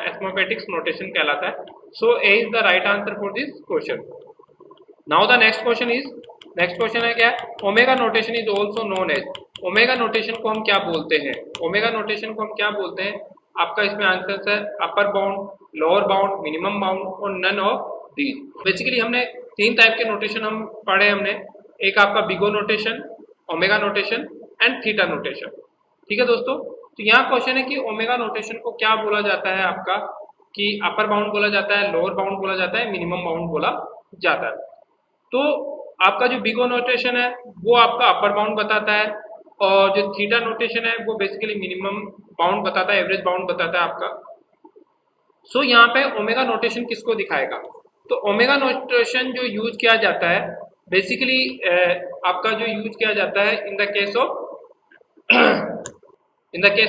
एस्मोपेटिक्स नोटेशन कहलाता है। So A is the right answer for this question. Now the next question है क्या? Omega notation is also known as. Omega notation को हम क्या बोलते हैं? ओमेगा नोटेशन को हम क्या बोलते हैं? आपका इसमें आंसर है upper bound, lower bound, minimum bound और नन ऑफ दीज। बेसिकली हमने तीन टाइप के नोटेशन हम पढ़े हमने। एक आपका big O notation, omega notation and theta notation. ठीक है दोस्तों, तो यहाँ क्वेश्चन है कि ओमेगा नोटेशन को क्या बोला जाता है आपका? कि अपर बाउंड बोला जाता है, लोअर बाउंड बोला जाता है, मिनिमम बाउंड बोला जाता है। तो आपका जो बिगो नोटेशन है वो आपका अपर बाउंड बताता है और जो थीटा नोटेशन है वो बेसिकली मिनिमम बाउंड बताता है, एवरेज बाउंड बताता है आपका। सो यहाँ पे ओमेगा नोटेशन किसको दिखाएगा? तो ओमेगा नोटेशन जो यूज किया जाता है बेसिकली आपका जो यूज किया जाता है in the case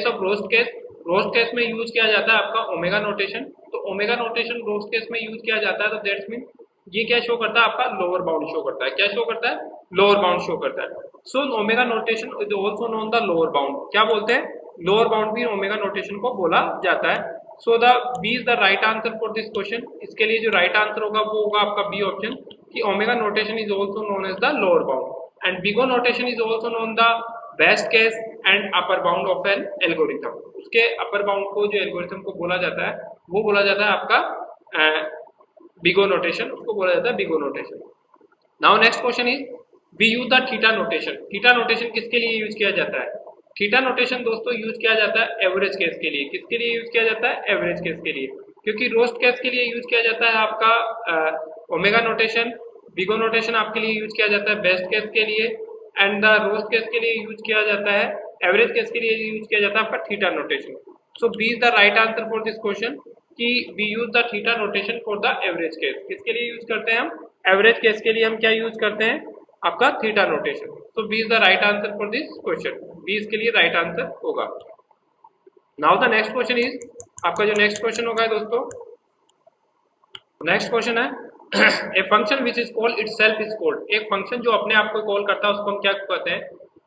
of roast case में यूज किया जाता है आपका ओमेगा नोटेशन। तो ओमेगा नोटेशन रोस्ट केस में यूज किया जाता है तो दैट्स मीन ये क्या शो करता है? आपका लोअर बाउंड शो करता है। क्या शो करता है? लोअर बाउंड शो करता है। So omega notation is also known the lower bound. क्या बोलते हैं? लोअर बाउंड भी ओमेगा नोटेशन को बोला जाता है। So the B is the right answer for this question. इसके लिए जो राइट आंसर होगा वो होगा आपका बी ऑप्शन कि omega notation is also known as the lower bound and big O notation is also known the best case and upper bound of an algorithm. उसके upper bound को जो एल्गोरिथम को बोला जाता है वो बोला जाता है आपका बिगो नोटेशन, उसको बोला जाता है big O notation. Now next question is we use the theta notation. Theta notation किसके लिए यूज किया जाता है? थीटा नोटेशन दोस्तों यूज किया जाता है एवरेज केस के लिए। किसके लिए यूज किया जाता है? एवरेज केस के लिए। क्योंकि रोस्ट केस के लिए यूज किया जाता है आपका ओमेगा नोटेशन, बिगो नोटेशन आपके लिए यूज किया जाता है बेस्ट केस के लिए एंड द रोस्ट केस के लिए यूज किया जाता है, एवरेज केस के लिए यूज किया जाता है आपका theta notation. So B is the right answer for this question कि we use the theta notation for the average case. किसके लिए यूज करते हैं हम? एवरेज केस के लिए हम क्या यूज करते हैं? आपका theta notation. So B is the right answer for this question. B इसके लिए राइट आंसर होगा। Now the next question is आपका जो नेक्स्ट क्वेश्चन होगा दोस्तों, नेक्स्ट क्वेश्चन है a function which is called itself is called. एक function जो अपने आप को कॉल करता है उसको हम क्या कहते हैं?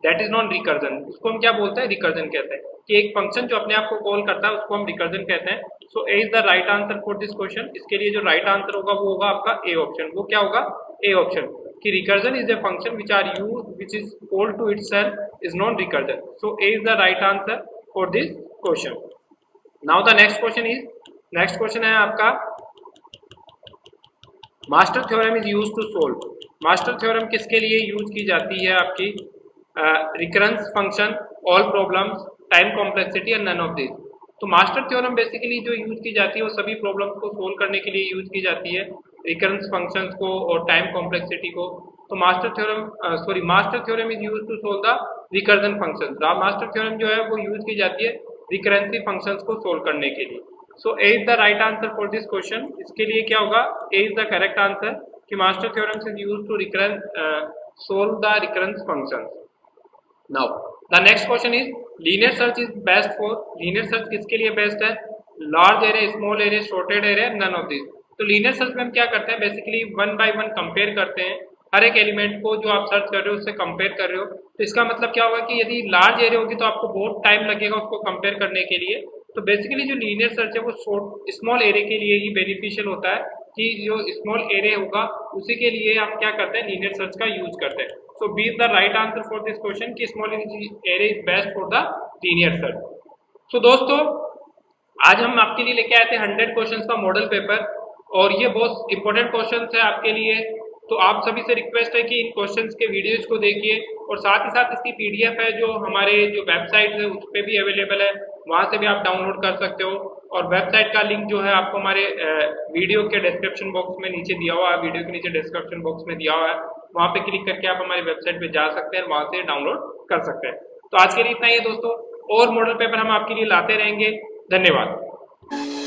That is non recursion. उसको हम क्या बोलते हैं? रिकर्जन कहते हैं। कि एक फंक्शन जो अपने आप को कॉल करता है उसको हम रिकर्जन कहते हैं। So A is the right answer for this question. इसके लिए जो राइट आंसर होगा वो होगा आपका ए ऑप्शन। वो क्या होगा? ए ऑप्शन कि recursion is a function which are use which is called to itself is non recursion. So A is the right answer for this question. Now the next question है आपका master theorem is use to solve. Master theorem किसके लिए use की जाती है आपकी? Recurrence function, all problems, time complexity and none of this. तो master theorem basically जो यूज की जाती है वो सभी प्रॉब्लम्स को सोल्व करने के लिए यूज की जाती है, रिकरेंस फंक्शंस को और टाइम कॉम्प्लेक्सिटी को। तो master theorem is use to solve the recursion functions. Master theorem जो है वो यूज की जाती है रिकरेंसी फंक्शंस को सोल्व करने के लिए। So A is the right answer for this question. इसके लिए क्या होगा? A is the correct answer कि master theorem is use to solve the recurrence functions. Now the next question is linear search is best for, linear search किसके लिए best है? Large array, small array, sorted array, none of this. तो linear search में हम क्या करते हैं? Basically one by one compare करते हैं, हर एक एलिमेंट को जो आप सर्च कर रहे हो उससे कंपेयर कर रहे हो। तो इसका मतलब क्या होगा कि यदि लार्ज एरे होगी तो आपको बहुत टाइम लगेगा उसको कंपेयर करने के लिए। तो बेसिकली जो लीनियर सर्च है वो स्मॉल एरे के लिए ही बेनिफिशियल होता है कि जो स्मॉल एरे होगा उसी के लिए आप क्या करते हैं? लीनियर सर्च का यूज करते हैं। So B is the right answer for this question कि small array is best for the linear search. So दोस्तों आज हम आपके लिए लेके आए थे 100 क्वेश्चंस का मॉडल पेपर और ये बहुत इंपॉर्टेंट क्वेश्चंस है आपके लिए। तो आप सभी से रिक्वेस्ट है कि इन क्वेश्चंस के वीडियोज को देखिए और साथ ही साथ इसकी पीडीएफ है जो हमारे जो वेबसाइट है उस पर भी अवेलेबल है, वहां से भी आप डाउनलोड कर सकते हो। और वेबसाइट का लिंक जो है आपको हमारे वीडियो के डिस्क्रिप्शन बॉक्स में नीचे दिया हुआ है, वीडियो के नीचे डिस्क्रिप्शन बॉक्स में दिया हुआ है, वहां पे क्लिक करके आप हमारी वेबसाइट पे जा सकते हैं और वहां से डाउनलोड कर सकते हैं। तो आज के लिए इतना ही है दोस्तों, और मॉडल पेपर हम आपके लिए लाते रहेंगे। धन्यवाद।